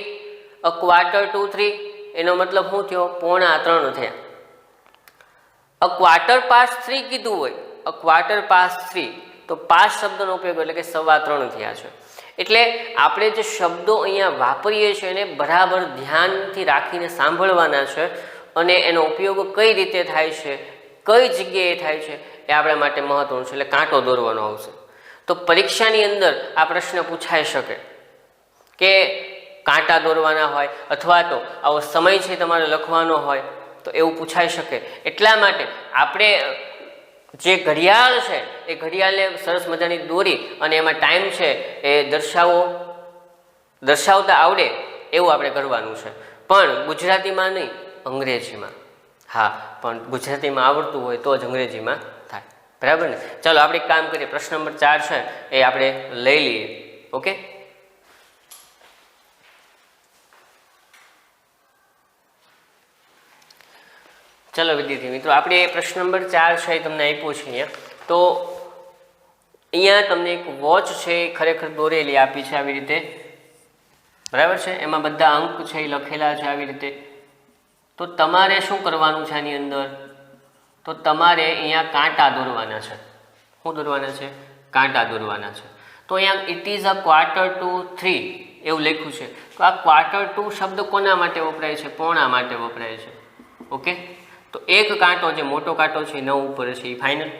અ 2:45 એનો મતલબ શું થયો? 2:45 થયા. અ 3:15 કીધું હોય, અ 3:15 તો પાસ શબ્દનો ઉપયોગ એટલે કે 3:15 થયા છે. એટલે આપણે જે શબ્દો અહીંયા વાપરીએ છીએ એને બરાબર ધ્યાનથી રાખીને સાંભળવાના છે અને એનો ઉપયોગ કઈ રીતે થાય છે, કઈ જગ્યાએ થાય છે એ આપણા માટે મહત્વનું છે. એટલે કાંટો દોરવાનો આવશે. તો પરીક્ષાની અંદર આ પ્રશ્ન પૂછાઈ શકે કે કાંટા દોરવાના હોય અથવા તો આવો સમય છે તમારે લખવાનો હોય તો એવું પૂછાઈ શકે. એટલા માટે આપણે જે ઘડિયાળ છે એ ઘડિયાળને સરસ મજાની દોરી અને એમાં ટાઈમ છે એ દર્શાવતા આવડે એવું આપણે કરવાનું છે. પણ ગુજરાતીમાં નહીં, અંગ્રેજીમાં. હા, પણ ગુજરાતીમાં આવડતું હોય તો જ અંગ્રેજીમાં થાય. બરાબર ને? ચાલો આપણે કામ કરીએ. પ્રશ્ન નંબર 4 છે એ આપણે લઈ લઈએ. ઓકે, ચલો વિદ્યાર્થી મિત્રો, આપણે પ્રશ્ન નંબર 4 છે એ તમને આપ્યો છે અહીંયા. તો અહીંયા તમને એક વોચ છે એ ખરેખર દોરેલી આપી છે આવી રીતે. બરાબર છે, એમાં બધા અંક છે એ લખેલા છે આવી રીતે. તો તમારે શું કરવાનું છે આની અંદર? તો તમારે અહીંયા કાંટા દોરવાના છે. શું દોરવાના છે? કાંટા દોરવાના છે. તો અહીંયા ઇટ ઇઝ અ 2:45 એવું લખ્યું છે. તો આ 2:45 શબ્દ કોના માટે વપરાય છે? પોણા માટે વપરાય છે. ઓકે, તો એક કાંટો જે મોટો કાંટો છે 9 ઉપર છે એ ફાઇનલ.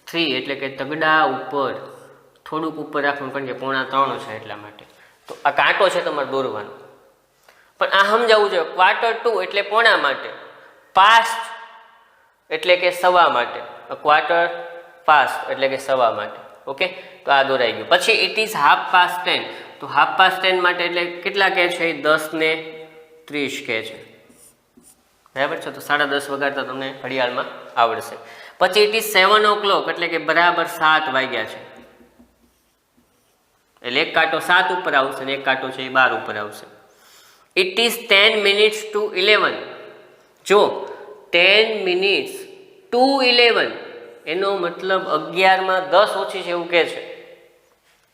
3 એટલે કે તગડા ઉપર થોડુંક ઉપર રાખવાનું કારણ કે 2:45 છે એટલા માટે. તો આ કાંટો છે તમારે દોરવાનો. પણ આ સમજાવવું જોઈએ, 2:45 એટલે પોણા માટે, પાસ્ટ એટલે કે સવા માટે, 2:15 એટલે કે સવા માટે. ઓકે, તો આ દોરાઈ ગયું. પછી ઇટ ઇઝ 10:30 તો 10:30 માટે એટલે કેટલા કહે છે? 10:30 કહે છે. બરાબર છે, તો 10:30 વગાડતા તમને ઘડિયાળમાં આવડશે. પછી ઇટ ઇઝ 7 o'clock એટલે કે બરાબર 7 વાગ્યા છે. એટલે એક કાંટો 7 ઉપર આવશે અને એક કાંટો છે એ 12 ઉપર આવશે. ઇટ ઇઝ 10 minutes to 11 જો 10 minutes to 11 એનો મતલબ 11 માં 10 ઓછી છે એવું કહે છે.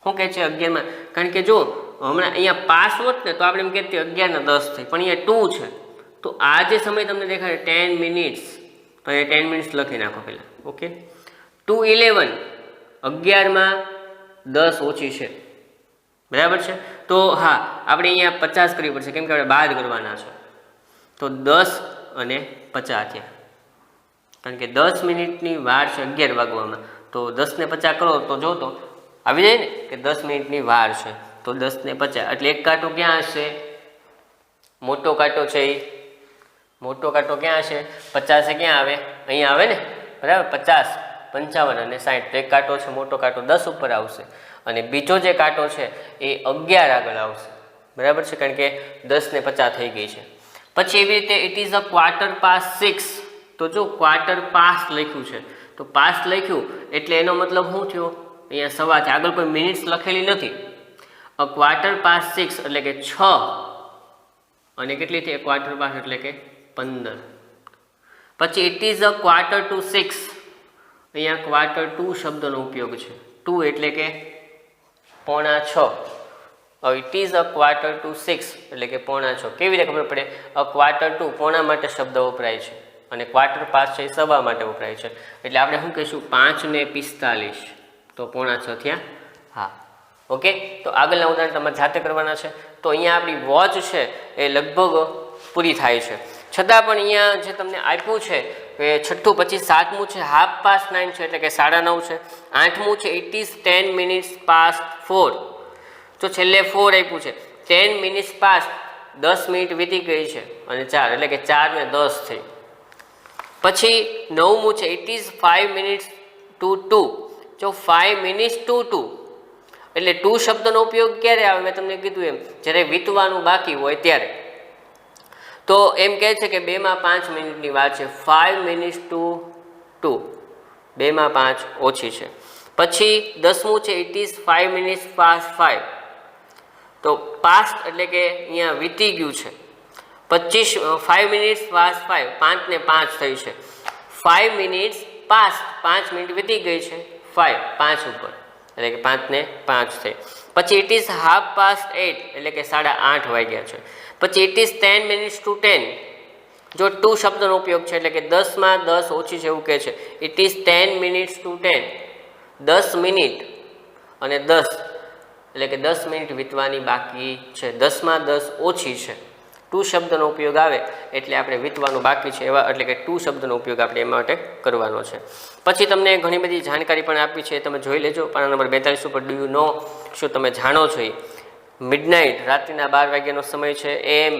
શું કહે છે? 11 માં. કારણ કે જો હમણાં અહીંયા પાસ હોત ને તો આપણે એમ કહેતી 11 ને 10 થઈ, પણ અહીંયા 2 છે. તો આ જે સમય તમને દેખાય 10 minutes તો એ 10 minutes લખી નાખો પહેલાં. ઓકે, to 11 11 માં 10 ઓછી છે. બરાબર છે, તો હા આપણે અહીંયા 50 કરવી પડશે કેમ કે આપણે બાદ કરવાના છે. તો 10 અને 50 થયા કારણ કે 10 મિનિટની વાર છે 11 વાગવામાં. તો 10 ને 50 કરો તો જો તો આવી જાય ને કે 10 મિનિટની વાર છે. તો 10 ને 50 એટલે એક કાંટો ક્યાં હશે? મોટો કાંટો છે એ મોટો કાંટો ક્યાં હશે? 50 ક્યાં આવે? અહીંયા આવે ને. બરાબર, 50 55 અને 60. તો એક કાંટો છે મોટો કાંટો 10 ઉપર આવશે અને બીજો જે કાંટો છે એ 11 આગળ આવશે. બરાબર છે, કારણ કે 10 ને 50 થઈ ગઈ છે. પછી એવી રીતે ઇટ ઇઝ અ 6:15 તો જો 15 લખ્યું છે તો પાસ્ટ લખ્યું એટલે એનો મતલબ શું થયો? અહીંયા સવાથી આગળ કોઈ મિનિટ્સ લખેલી નથી. અ 6:15 એટલે કે 6 અને કેટલી થઈ? 15 એટલે કે 15. પછી ઇટ ઇઝ અ 5:45 અહીંયા 2:45 શબ્દનો ઉપયોગ છે. 2 એટલે કે 5:45. ઇટ ઇઝ અ 5:45 એટલે કે 5:45. કેવી રીતે ખબર પડે? અ 2:45 પોણા માટે શબ્દ વપરાય છે અને 5:15 છે એ સવા માટે વપરાય છે. એટલે આપણે શું કહીશું? 5:45 તો 5:45 થયા. હા, ઓકે. તો આગળના ઉદાહરણ તમારે જાતે કરવાના છે. તો અહીંયા આપણી વોચ છે એ લગભગ પૂરી થાય છે. છતાં પણ અહીંયા જે તમને આપ્યું છે કે છઠ્ઠું પછી 7મું છે 9:30 છે એટલે કે 9:30 છે. 8મું છે ઇટ ઇઝ 10 minutes past 4 તો છેલ્લે 4 આપ્યું છે. 10 minutes past 10 મિનિટ વીતી ગઈ છે અને 4 એટલે કે 4 ને 10 થઈ. પછી 9મું છે ઇટ ઇઝ 5 minutes to 2 જો 5 minutes to 2 એટલે ટુ શબ્દનો ઉપયોગ ક્યારે આવે? મેં તમને કીધું એમ, જ્યારે વીતવાનું બાકી હોય ત્યારે. તો એમ કહે છે કે 2 માં 5 મિનિટની વાત છે. 5 minutes to 2, 2 માં 5 ઓછી છે. પછી 10મું છે ઇટ ઇઝ 5 minutes past 5. તો પાસ્ટ એટલે કે અહીંયા વીતી ગયું છે. 5 minutes past 5, 5 ને 5 થઈ છે. 5 minutes past, 5 મિનિટ વીતી ગઈ છે 5 ઉપર, એટલે કે 5 ને 5 થઈ. પછી ઇટ ઇઝ 8:30 એટલે કે 8:30 વાગ્યા છે. પછી ઇટ ઇઝ 10 minutes to 10, જો ટુ શબ્દનો ઉપયોગ છે એટલે કે 10 માં 10 ઓછી છે એવું કહે છે. It is 10 minutes to 10, 10 minute અને 10 એટલે કે 10 મિનિટ વીતવાની બાકી છે. 10 માં 10 ઓછી છે. ટુ શબ્દનો ઉપયોગ આવે એટલે આપણે વીતવાનું બાકી છે એવા, એટલે કે ટુ શબ્દનો ઉપયોગ આપણે એ માટે કરવાનો છે. પછી તમને ઘણી બધી જાણકારી પણ આપી છે, તમે જોઈ લેજો. પાના નંબર 42 ઉપર ડુ યુ નો, શું તમે જાણો છો? મિડનાઇટ, રાત્રિના 12 વાગ્યાનો સમય છે. એમ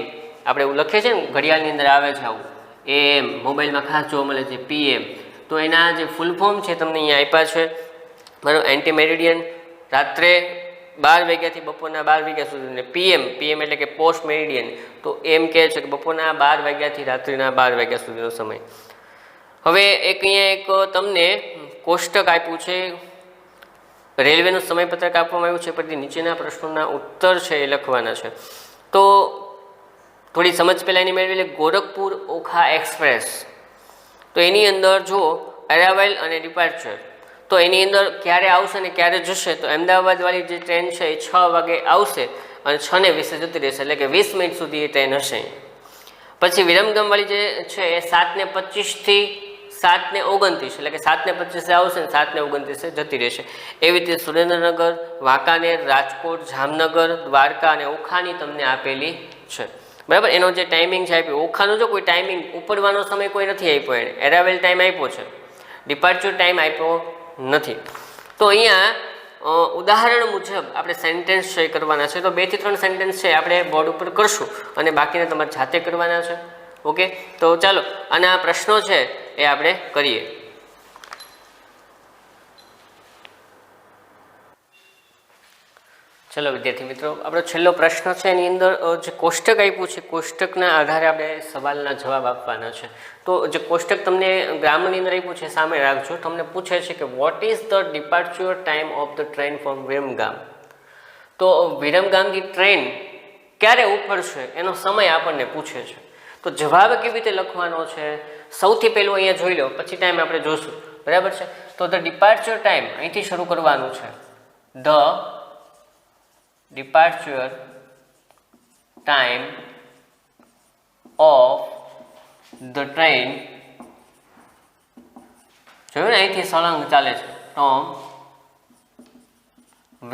આપણે એવું લખીએ છીએ ને, ઘડિયાળની અંદર આવે છે આવું એમ, મોબાઈલમાં ખાસ જોવા મળે છે PM. તો એના જે ફૂલ ફોર્મ છે તમને અહીંયા આપ્યા છે, બરાબર. એન્ટી મેરિડિયન, રાત્રે 12 વાગ્યાથી બપોરના 12 વાગ્યા સુધી. PM એટલે કે પોસ્ટ મેરિડિયન, તો એમ કહે છે કે બપોરના 12 વાગ્યાથી રાત્રિના 12 વાગ્યા સુધીનો સમય. હવે અહીંયા એક તમને કોષ્ટક આપ્યું છે, રેલવેનું સમયપત્રક આપવામાં આવ્યું છે, પછી નીચેના પ્રશ્નોના ઉત્તર છે એ લખવાના છે. તો થોડી સમજ પહેલાં એની મેળવી લે. ગોરખપુર ઓખા એક્સપ્રેસ, તો એની અંદર જો અરાઇવલ અને ડિપાર્ચર, તો એની અંદર ક્યારે આવશે ને ક્યારે જશે? તો અમદાવાદવાળી જે ટ્રેન છે એ 6 વાગે આવશે અને 6:20 જતી રહેશે, એટલે કે 20 મિનિટ સુધી એ ટ્રેન હશે. પછી વિરમગામવાળી જે છે એ 7:25 થી 7:29, એટલે કે 7:25 આવશે ને 7:29 જતી રહેશે. એવી રીતે સુરેન્દ્રનગર, વાંકાનેર, રાજકોટ, જામનગર, દ્વારકા અને ઓખાની તમને આપેલી છે, બરાબર. એનો જે ટાઈમિંગ છે આપ્યો. ઓખાનો જો કોઈ ટાઈમિંગ ઉપડવાનો સમય કોઈ નથી આપ્યો, એને એરાઇવલ ટાઈમ આપ્યો છે, ડિપાર્ચર ટાઈમ આપ્યો નથી. તો અહીંયા ઉદાહરણ મુજબ આપણે સેન્ટેન્સ છે કરવાના છે. તો 2 થી 3 સેન્ટેન્સ છે આપણે બોર્ડ ઉપર કરશું અને બાકીને તમારે જાતે કરવાના છે. ઓકે, તો ચાલો અને આ પ્રશ્નો છે એ આપણે કરીએ. ચલો વિદ્યાર્થી મિત્રો, આપણો છેલ્લો પ્રશ્ન છે એની અંદર જે કોષ્ટક આપ્યું છે, કોષ્ટકના આધારે આપણે સવાલના જવાબ આપવાના છે. તો જે કોષ્ટક તમને ગ્રામરની અંદર આપ્યું છે સામે રાખજો. તમને પૂછે છે કે vote is the departure time of the train from Viramgam. તો વિરમગામની ટ્રેન ક્યારે ઉપડશે એનો સમય આપણને પૂછે છે. તો જવાબ કેવી રીતે લખવાનો છે? સૌથી પહેલું અહીંયા જોઈ લો, પછી ટાઈમ આપણે જોશું, બરાબર છે. તો ધ ડિપાર્ચર ટાઈમ અહીંથી શરૂ કરવાનું છે. The departure time of the train, જોયું ને અહીંથી સળંગ ચાલે છે, from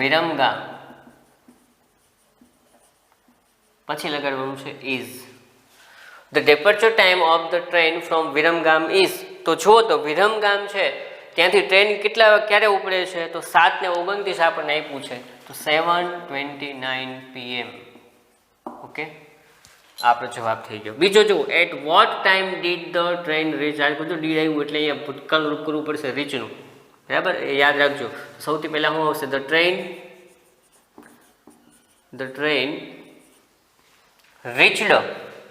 વિરમગામ, પછી લગાડવાનું છે is. the departure time of the train from Viramgam is. તો જુઓ તો વિરમગામ છે ત્યાંથી ટ્રેન ક્યારે ઉપડે છે? તો 7:29 આપણને આપ્યું છે, તો 7:29 PM. ઓકે, આપણો જવાબ થઈ ગયો. બીજો જુઓ, at what time did the train reach. આ બધું ડીડ આવ્યું એટલે અહીંયા ભૂતકાળ રૂપ કરવું પડશે રીચનું, બરાબર, એ યાદ રાખજો. સૌથી પહેલાં શું આવશે? The train reached.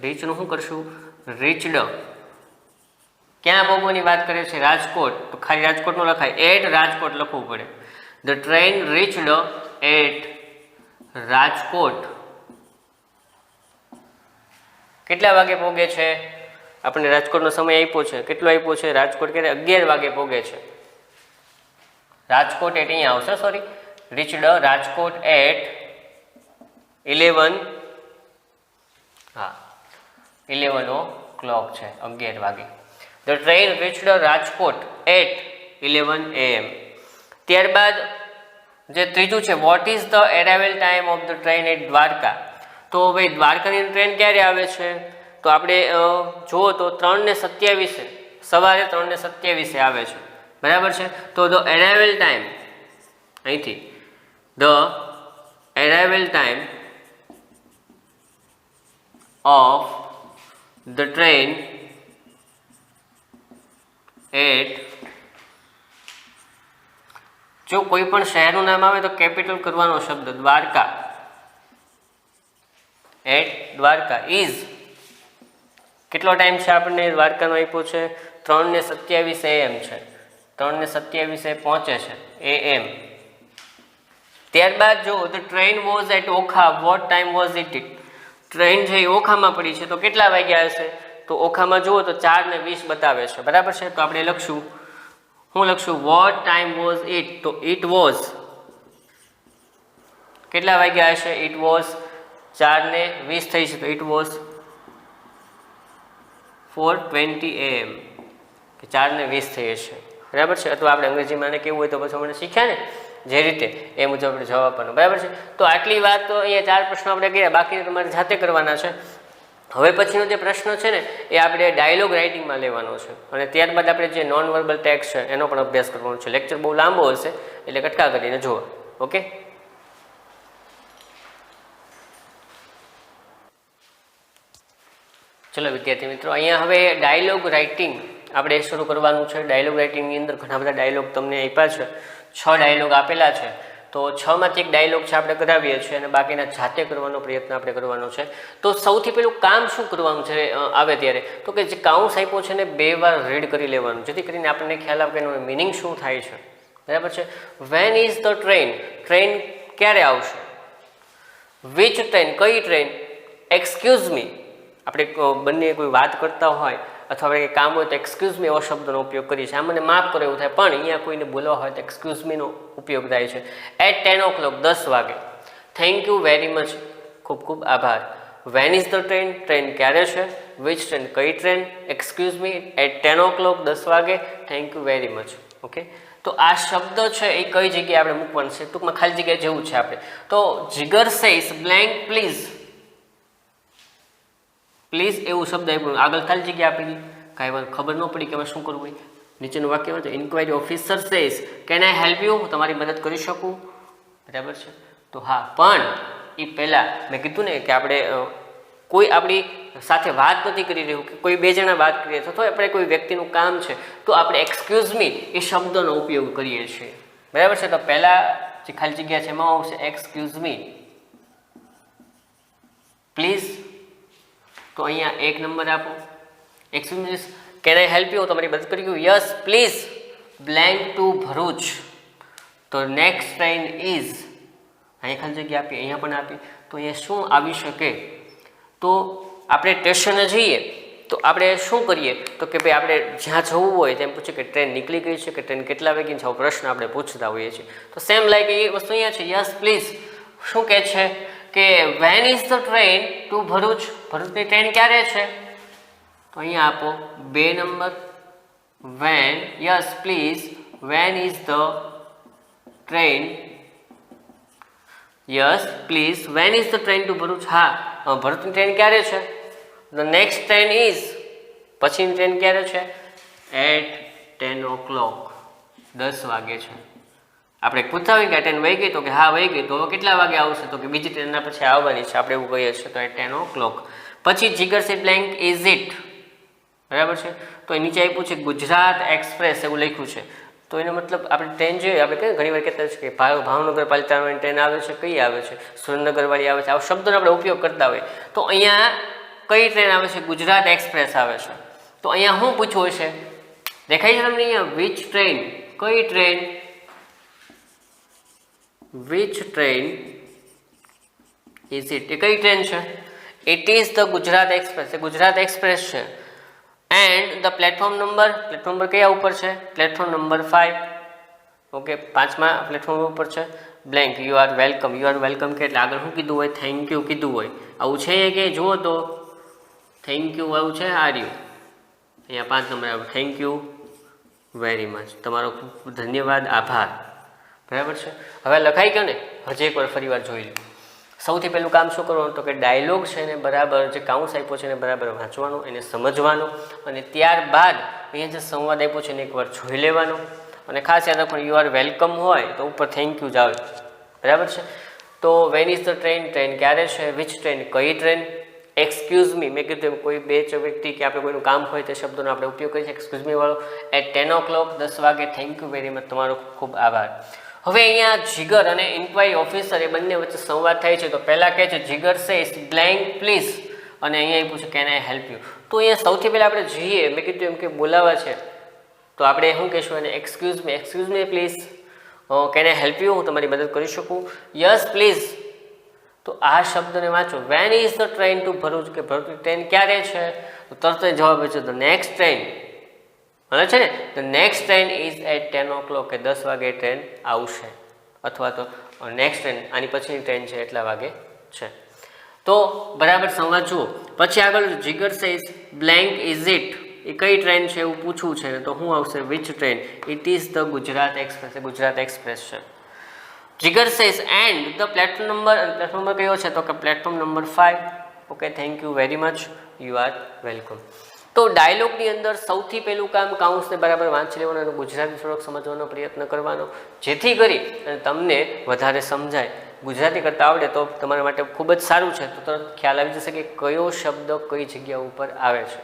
રીચનું શું કરશું? રીચડ. ક્યાં પહોંચવાની વાત કરે છે? રાજકોટ. તો ખાલી રાજકોટ નો લખાય, એટ રાજકોટ લખવું પડે. The train reached at Rajkot. કેટલા વાગે પહોંચે છે? આપણને રાજકોટનો સમય આપ્યો છે. કેટલો આપ્યો છે? રાજકોટ ક્યારે? 11 વાગે પહોંચે છે. રાજકોટ એટ અહીંયા આવશે, સોરી, રીચડ રાજકોટ એટ 11, હા 11 o'clock છે, 11 વાગે. The train reached Rajkot at 11 AM. ત્યારબાદ જે ત્રીજું છે, what is the arrival time of the train at Dwarka. તો ભાઈ દ્વારકાની ટ્રેન ક્યારે આવે છે? તો આપણે જુઓ તો 3:27 સવારે 3:27 આવે છે, બરાબર છે. તો ધ એરાઇવલ ટાઈમ, અહીંથી the arrival time of the train at જો કોઈ પણ શહેરનું નામ આવે તો કેપિટલ કરવાનો શબ્દ દ્વારકા. એટ દ્વારકા. ઇઝ કેટલો ટાઈમ છે આપણને દ્વારકાનો આપ્યો છે 3:27 AM છે. 3:27 પહોંચે છે AM. ત્યારબાદ જો the train was at Okha, what time was it? Train છે એ ઓખામાં પડી છે તો કેટલા વાગ્યા હશે? તો ઓખામાં જુઓ તો 4:20 બતાવે છે, બરાબર છે. તો આપણે લખશું, હું લખશું વોટ ટાઈમ વોઝ ઇટ? તો ઇટ વોઝ કેટલા વાગ્યા હશે? ઇટ વોઝ 4:20 થઈ છે તો ઇટ વોઝ 4:20 AM કે 4:20 થઈ હશે, બરાબર છે. અથવા આપણે અંગ્રેજીમાં ને કેવું હોય તો પછી મને શીખ્યા ને જે રીતે એ મુજબ આપણે જવાબ આપવાનો, બરાબર છે. તો આટલી વાત તો અહીંયા 4 પ્રશ્નો આપણે કર્યા, બાકી તમારે જાતે કરવાના છે. હવે પછીનો જે પ્રશ્ન છે ને એ આપણે ડાયલોગ રાઇટિંગમાં લેવાનો છે અને ત્યારબાદ આપણે જે નોન વર્બલ ટેક્સ્ટ છે એનો પણ અભ્યાસ કરવાનો છે. લેક્ચર બહુ લાંબો હશે એટલે કટકા કરીને જુઓ. ઓકે, ચલો વિદ્યાર્થી મિત્રો, અહીંયા હવે ડાયલોગ રાઇટિંગ આપણે શરૂ કરવાનું છે. ડાયલોગ રાઇટિંગની અંદર ઘણા બધા ડાયલોગ તમને આપ્યા છે, 6 ડાયલોગ આપેલા છે. તો 6માંથી એક ડાયલોગ છે આપણે કરાવીએ છીએ અને બાકીના જાતે કરવાનો પ્રયત્ન આપણે કરવાનો છે. તો સૌથી પહેલું કામ શું કરવાનું છે આવે ત્યારે? તો કે જે કાઉન્સ આપ્યો છે ને 2 વાર રીડ કરી લેવાનું, જેથી કરીને આપણને ખ્યાલ આવે કે એનો મિનિંગ શું થાય છે, બરાબર છે. Van is the train? Train ક્યારે આવશે? Which train? કઈ ટ્રેન? એક્સક્યુઝ મી, આપણે બંને કોઈ વાત કરતા હોય અથવા આપણે કામ હોય તો એક્સક્યુઝ મી એવો શબ્દનો ઉપયોગ કરીએ છીએ. આ મને માફ કરો એવું થાય, પણ અહીંયા કોઈને બોલવા હોય તો એક્સક્યુઝ મીનો ઉપયોગ થાય છે. એટ 10 o'clock 10 વાગે. થેન્ક યુ વેરી મચ, ખૂબ ખૂબ આભાર. When is the train? Train ક્યારે છે? Which train? કઈ train? Excuse me at 10 o'clock 10 વાગે. Thank you very much. Okay, તો આ શબ્દ છે એ કઈ જગ્યાએ આપણે મૂકવાનું છે? ટૂંકમાં ખાલી જગ્યાએ જેવું છે આપણે. તો જીગર સેઝ બ્લેન્ક પ્લીઝ. પ્લીઝ એવું શબ્દ આપ્યું, આગળ ખાલી જગ્યા આપી દીધી, કાંઈ વાત ખબર ન પડી કે હવે શું કરવું હોય. નીચેનું વાક્ય હોય તો inquiry officer says can I help you? હું તમારી મદદ કરી શકું, બરાબર છે. તો હા, પણ એ પહેલાં મેં કીધું ને કે આપણે કોઈ આપણી સાથે વાત નથી કરી રહ્યું કે કોઈ 2 જણા વાત કરીએ તો આપણે કોઈ વ્યક્તિનું કામ છે તો આપણે એક્સક્યુઝ મી એ શબ્દનો ઉપયોગ કરીએ છીએ, બરાબર છે. તો પહેલાં જે ખાલી જગ્યા છે એમાં આવશે એક્સક્યુઝ મી, પ્લીઝ. તો અહીંયા 1 નંબર આપો. Excuse me can I help you? તમારી મદદ કરી ગયું. Yes please blank to Bharuch. તો નેક્સ્ટ ટ્રેન ઇઝ, અહીંયા ખાલી જગ્યા આપી, અહીંયા પણ આપી. તો અહીંયા શું આવી શકે? તો આપણે સ્ટેશને જઈએ તો આપણે શું કરીએ? તો કે ભાઈ આપણે જ્યાં જવું હોય તેમ પૂછીએ કે ટ્રેન નીકળી ગઈ છે કે ટ્રેન કેટલા વાગ્યાની છે, આવો પ્રશ્ન આપણે પૂછતા હોઈએ છીએ. તો સેમ લાઈક એ વસ્તુ અહીંયા છે. યસ પ્લીઝ શું કહે છે કે when is the train to Bharuch? ભરૂચની ટ્રેન ક્યારે છે? તો અહીંયા આપો 2 નંબર. When, yes please when is the train? Yes please when is the train to Bharuch? હા, ભરૂચની ટ્રેન ક્યારે છે? ધ નેક્સ્ટ ટ્રેન ઇઝ, પછીની ટ્રેન ક્યારે છે? એટ 10 o'clock 10 વાગે છે. આપણે પૂછતા હોય કે ટ્રેન વહી ગઈ તો કે હા વહી ગઈ. તો હવે કેટલા વાગે આવશે? તો કે બીજી ટ્રેનના પછી આવવાની છે, આપણે એવું કહીએ છીએ. તો એ 10 o'clock. પછી જીગર સે બ્લેન્ક ઇઝ ઇટ, બરાબર છે. તો એ નીચે આપ્યું છે ગુજરાત એક્સપ્રેસ એવું લખ્યું છે. તો એનો મતલબ આપણે ટ્રેન જોઈએ, આપણે કઈ ઘણી વાર કહેતા છે કે ભાવનગર પાલિતાણાની ટ્રેન આવે છે, કઈ આવે છે? સુરેન્દ્રનગરવાળી આવે છે. આવા શબ્દોનો આપણે ઉપયોગ કરતા હોય. તો અહીંયા કઈ ટ્રેન આવે છે? ગુજરાત એક્સપ્રેસ આવે છે. તો અહીંયા શું પૂછવું છે? દેખાય છે તમને અહીંયા? Which train? કઈ train? Which train is it? એ કઈ ટ્રેન છે? It is the Gujarat express. એ ગુજરાત એક્સપ્રેસ છે. And the platform number, platform number કયા ઉપર છે? Platform number 5. ઓકે, 5મા પ્લેટફોર્મ ઉપર છે. Blank you are welcome. You are welcome કે એટલે આગળ શું કીધું હોય? થેન્ક યુ કીધું હોય. આવું છે કે જુઓ તો થેન્ક યુ આવું છે? આર્યું અહીંયા 5 નંબર આવે. થેન્ક યુ વેરી મચ, તમારો ખૂબ ધન્યવાદ, આભાર, બરાબર છે. હવે લખાઈ ગયો ને? હજી એકવાર ફરી વાર જોઈ લો. સૌથી પહેલું કામ શું કરવાનું? તો કે ડાયલોગ છે ને બરાબર જે કાઉન્સ આપ્યો છે એને બરાબર વાંચવાનો, એને સમજવાનો અને ત્યારબાદ અહીંયા જે સંવાદ આપ્યો છે એને એકવાર જોઈ લેવાનો. અને ખાસ યાદ રાખો યુ આર વેલકમ હોય તો ઉપર થેન્ક યુ જ આવે, બરાબર છે. તો van is the train? Train ક્યારે છે? Which train? કઈ ટ્રેન? એક્સક્યુઝ મી, મેં કીધું કોઈ 2 વ્યક્તિ કે આપણે કોઈનું કામ હોય તે શબ્દોનો આપણે ઉપયોગ કરીએ છીએ. એક્સક્યુઝ મી વાળો. એટ 10 o'clock 10 વાગે. થેન્ક યુ વેરી મચ, તમારો ખૂબ આભાર. હવે અહીંયા જીગર અને ઇન્ક્વાયરી ઓફિસર એ બંને વચ્ચે સંવાદ થાય છે. તો પહેલા કહે છે જીગર સેઝ બ્લેન્ક પ્લીઝ, અને અહીંયા એ પૂછે કેન આઈ હેલ્પ યુ. તો અહીંયા સૌથી પહેલા આપણે જઈએ, મેં કીધું એમ કે બોલાવા છે તો આપણે શું કહેશું એને excuse me please, can I help you, હું તમારી મદદ કરી શકું. Yes please. તો આ શબ્દને વાંચો. Van is the train to Bharuch, કે ભરૂચની ટ્રેન ક્યારે છે? તો તરત જવાબ છે ધ નેક્સ્ટ ટ્રેન, મને છે ને the next train is at 10 o'clock, કે 10 વાગે ટ્રેન આવશે, અથવા તો નેક્સ્ટ ટ્રેન આની પછીની ટ્રેન છે એટલા વાગે છે. તો બરાબર સંવાદ જુઓ. પછી આગળ Jigar says blank is it, એ કઈ ટ્રેન છે એવું પૂછવું છે, તો શું આવશે which train? It is the Gujarat express, એ ગુજરાત એક્સપ્રેસ છે. Jigar says and the platform number કયો છે? તો કે platform number 5. Okay, thank you very much, you are welcome. તો ડાયલોગની અંદર સૌથી પહેલું કામ કાઉન્સને બરાબર વાંચી લેવાનું અને ગુજરાતી થોડોક સમજવાનો પ્રયત્ન કરવાનો, જેથી કરી અને તમને વધારે સમજાય. ગુજરાતી કરતાં આવડે તો તમારા માટે ખૂબ જ સારું છે. તો તરત ખ્યાલ આવી જશે કે કયો શબ્દ કઈ જગ્યા ઉપર આવે છે.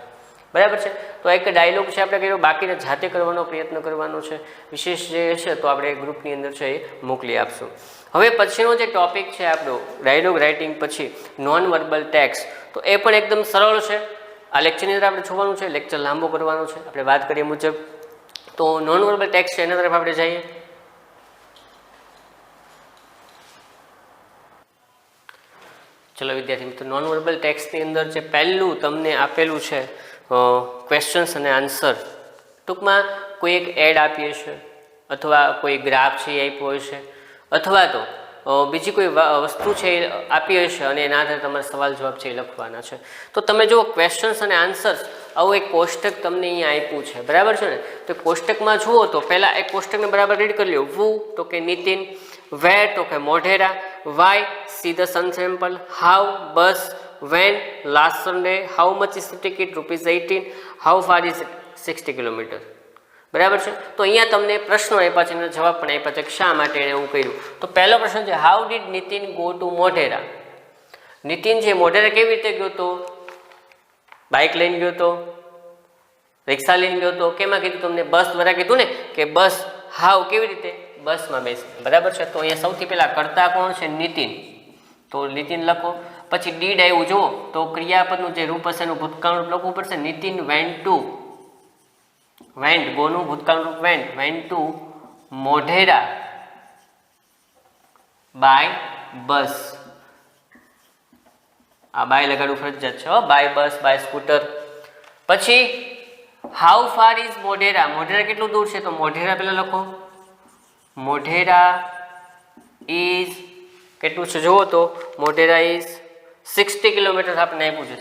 બરાબર છે. તો એક ડાયલોગ છે આપણે કર્યો, બાકીને જાતે કરવાનો પ્રયત્ન કરવાનો છે. વિશેષ જે હશે તો આપણે ગ્રુપની અંદર છે એ મોકલી આપશું. હવે પછીનો જે ટોપિક છે આપણો ડાયલોગ રાઇટિંગ પછી નોન વર્બલ ટેક્સ્ટ, તો એ પણ એકદમ સરળ છે. આ લેક્ચરની અંદર આપણે જોવાનું છે, લેક્ચર લાંબો કરવાનો છે આપણે વાત કરીએ મુજબ. તો નોન વર્બલ ટેક્સ્ટ છે એના તરફ આપણે જઈએ. ચલો વિદ્યાર્થી મિત્રો, નોન વર્બલ ટેક્સ્ટની અંદર જે પહેલું તમને આપેલું છે ક્વેશ્ચન્સ અને આન્સર, ટૂંકમાં કોઈ એક એડ આપી હશે, અથવા કોઈ ગ્રાફ છે એ આપ્યો હશે, અથવા તો બીજી કોઈ વસ્તુ છે એ આપી હશે અને એના આધારે તમારા સવાલ જવાબ છે એ લખવાના છે. તો તમે જુઓ ક્વેશ્ચન્સ અને આન્સર્સ, આવું એક કોષ્ટક તમને અહીંયા આપ્યું છે. બરાબર છે ને? તો કોષ્ટકમાં જુઓ તો પહેલાં એક કોષ્ટકને બરાબર રીડ કરી લો. વુ તો કે નીતિન, વેર તો કે Modhera, why see the sun temple, how bus, when last Sunday, how much is the ticket? ₹18. how far is it? 60 kilometre. બરાબર છે. તો અહીંયા તમને પ્રશ્નો આપ્યા છે અને જવાબ પણ આપ્યા છે કે શા માટે એણે એવું કર્યું. તો પહેલો પ્રશ્ન છે how did Nitin go to Modhera. Nitin છે મોઢેરા કેવી રીતે ગયો હતો? બાઇક લઈને ગયો હતો, રિક્ષા લઈને ગયો હતો, કેમાં કીધું તમને? બસ દ્વારા કીધું ને કે બસ. હાઉ કેવી રીતે? બસમાં બેસી. બરાબર છે. તો અહીંયા સૌથી પહેલા કરતા કોણ છે? નીતિન. તો નીતિન લખો. પછી ડીડ આવ્યું જુઓ તો ક્રિયાપદનું જે રૂપ હશે એનું ભૂતકાળ રૂપ લખવું પડશે. નીતિન વેન્ટ ટુ, વેન્ટ ગોનું ભૂતકાળ રૂપ went to Modhera by bus. આ બાય લગાડવું ફરજિયાત છે, બાય બસ, બાય સ્કૂટર. પછી how far is Modhera, Modhera કેટલું દૂર છે? તો મોઢેરા પહેલા લખો. મોઢેરા ઇઝ કેટલું છે જુઓ તો મોઢેરા ઇઝ 60 કિલોમીટર આપણે આપ્યું છે,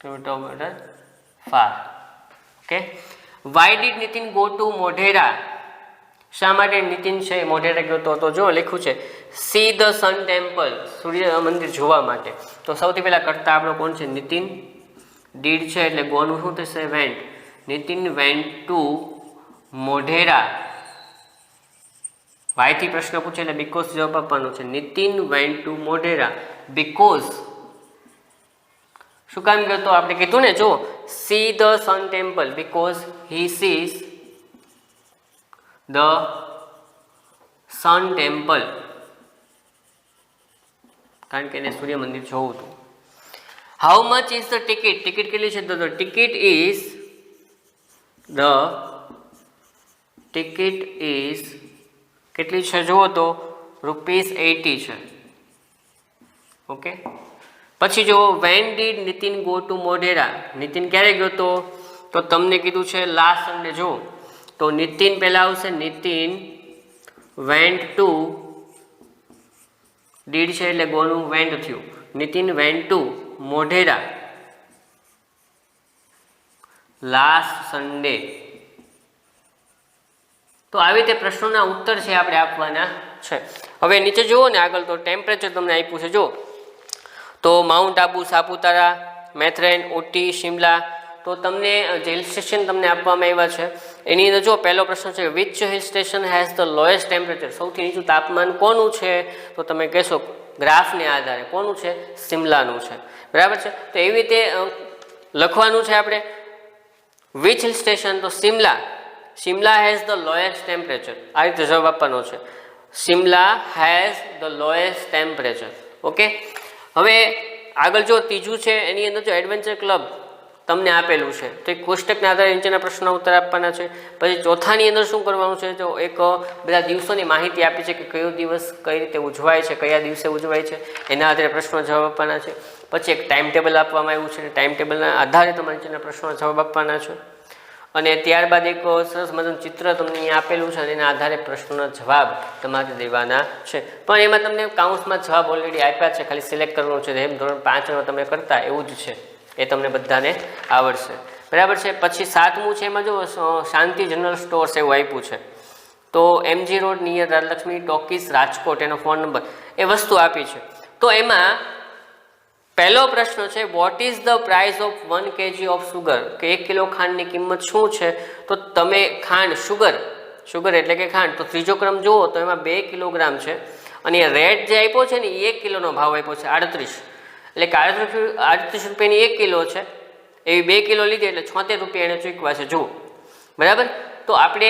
kilometre far. Okay. Why did Nitin go to Modhera, શા માટે નીતિન છે મોઢેરા ગયો તો જો લખ્યું છે સી ધ સન ટેમ્પલ, સૂર્ય મંદિર જોવા માટે. તો સૌથી પહેલા કરતા આપણો કોણ છે? નીતિન. ડીડ છે એટલે ગોનું શું થશે? Went. Nitin went to Modhera. વાયથી પ્રશ્ન પૂછે એટલે બીકોઝ જવાબ આપવાનો છે. Nitin went to Modhera because. શું કામ ગયો તો? આપણે કીધું ને જો see the sun temple, because he sees the sun temple, કારણ કે એને સૂર્ય મંદિર જોવું હતું. How much is the ticket, ticket કેટલી છે? તો ટિકિટ ઇઝ કેટલી છે જુઓ તો ₹80 છે. ઓકે. પછી જો when did Nitin go to Modhera, Nitin ક્યારે ગયો તો તમને કીધું છે લાસ્ટ સન્ડે. જો તો નીતિન પહેલા આવશે, નીતિન વેન્ટ ટુ, ડીડ છે એટલે ગોનું વેન્ટ થયું. Nitin went to Modhera last Sunday. તો આવી રીતે પ્રશ્નોના ઉત્તર છે આપણે આપવાના છે. હવે નીચે જુઓ ને આગળ તો ટેમ્પરેચર તમને આપ્યું છે જો તો માઉન્ટ આબુ, સાપુતારા, મેથરેન, ઉટી, શિમલા. તો તમને જે હિલ સ્ટેશન તમને આપવામાં આવ્યા છે એની અંદર જો પહેલો પ્રશ્ન છે which hill station has the lowest temperature, સૌથી નીચું તાપમાન કોનું છે? તો તમે કહેશો ગ્રાફને આધારે કોનું છે? શિમલાનું છે. બરાબર છે. તો એવી રીતે લખવાનું છે આપણે વિચ હિલ સ્ટેશન, તો Shimla Shimla has the lowest temperature, આ રીતે જવાબ આપવાનો છે. Shimla has the lowest temperature. Okay, હવે આગળ જો ત્રીજું છે એની અંદર જો એડવેન્ચર ક્લબ તમને આપેલું છે તો એક કોષ્ટકના આધારે નીચેના પ્રશ્નોના ઉત્તર આપવાના છે. પછી ચોથાની અંદર શું કરવાનું છે, તો એક બધા દિવસોની માહિતી આપી છે કે કયો દિવસ કઈ રીતે ઉજવાય છે, કયા દિવસે ઉજવાય છે, એના આધારે પ્રશ્નો જવાબ આપવાના છે. પછી એક ટાઈમ ટેબલ આપવામાં આવ્યું છે, ટાઈમ ટેબલના આધારે તમારે નીચેના પ્રશ્નોના જવાબ આપવાના છે. અને ત્યારબાદ એક સરસ મજાનું ચિત્ર તમને અહીંયા આપેલું છે અને એના આધારે પ્રશ્નોના જવાબ તમારે દેવાના છે. પણ એમાં તમને કાઉન્સમાં જવાબ ઓલરેડી આપ્યા છે, ખાલી સિલેક્ટ કરવાનું છે. એમ ધોરણ 5માં તમે કરતા એવું જ છે, એ તમને બધાને આવડશે. બરાબર છે. પછી 7મું છે એમાં જો શાંતિ જનરલ સ્ટોર્સ એવું આપ્યું છે. તો MG road near Rajlakshmi talkies Rajkot, એનો ફોન નંબર, એ વસ્તુ આપી છે. તો એમાં પહેલો પ્રશ્ન છે what is the price of 1 kg of sugar, કે 1 કિલો ખાંડની કિંમત શું છે. તો તમે ખાંડ સુગર એટલે કે ખાંડ, તો ત્રીજો ક્રમ જુઓ તો એમાં 2 કિલોગ્રામ છે અને રેટ જે આપ્યો છે ને એ 1 કિલોનો ભાવ આપ્યો છે 38, એટલે કે 38 રૂપિયાની 1 કિલો છે, એવી 2 કિલો લીધી એટલે 76 રૂપિયા એને ચૂકવા છે. જુઓ બરાબર. તો આપણે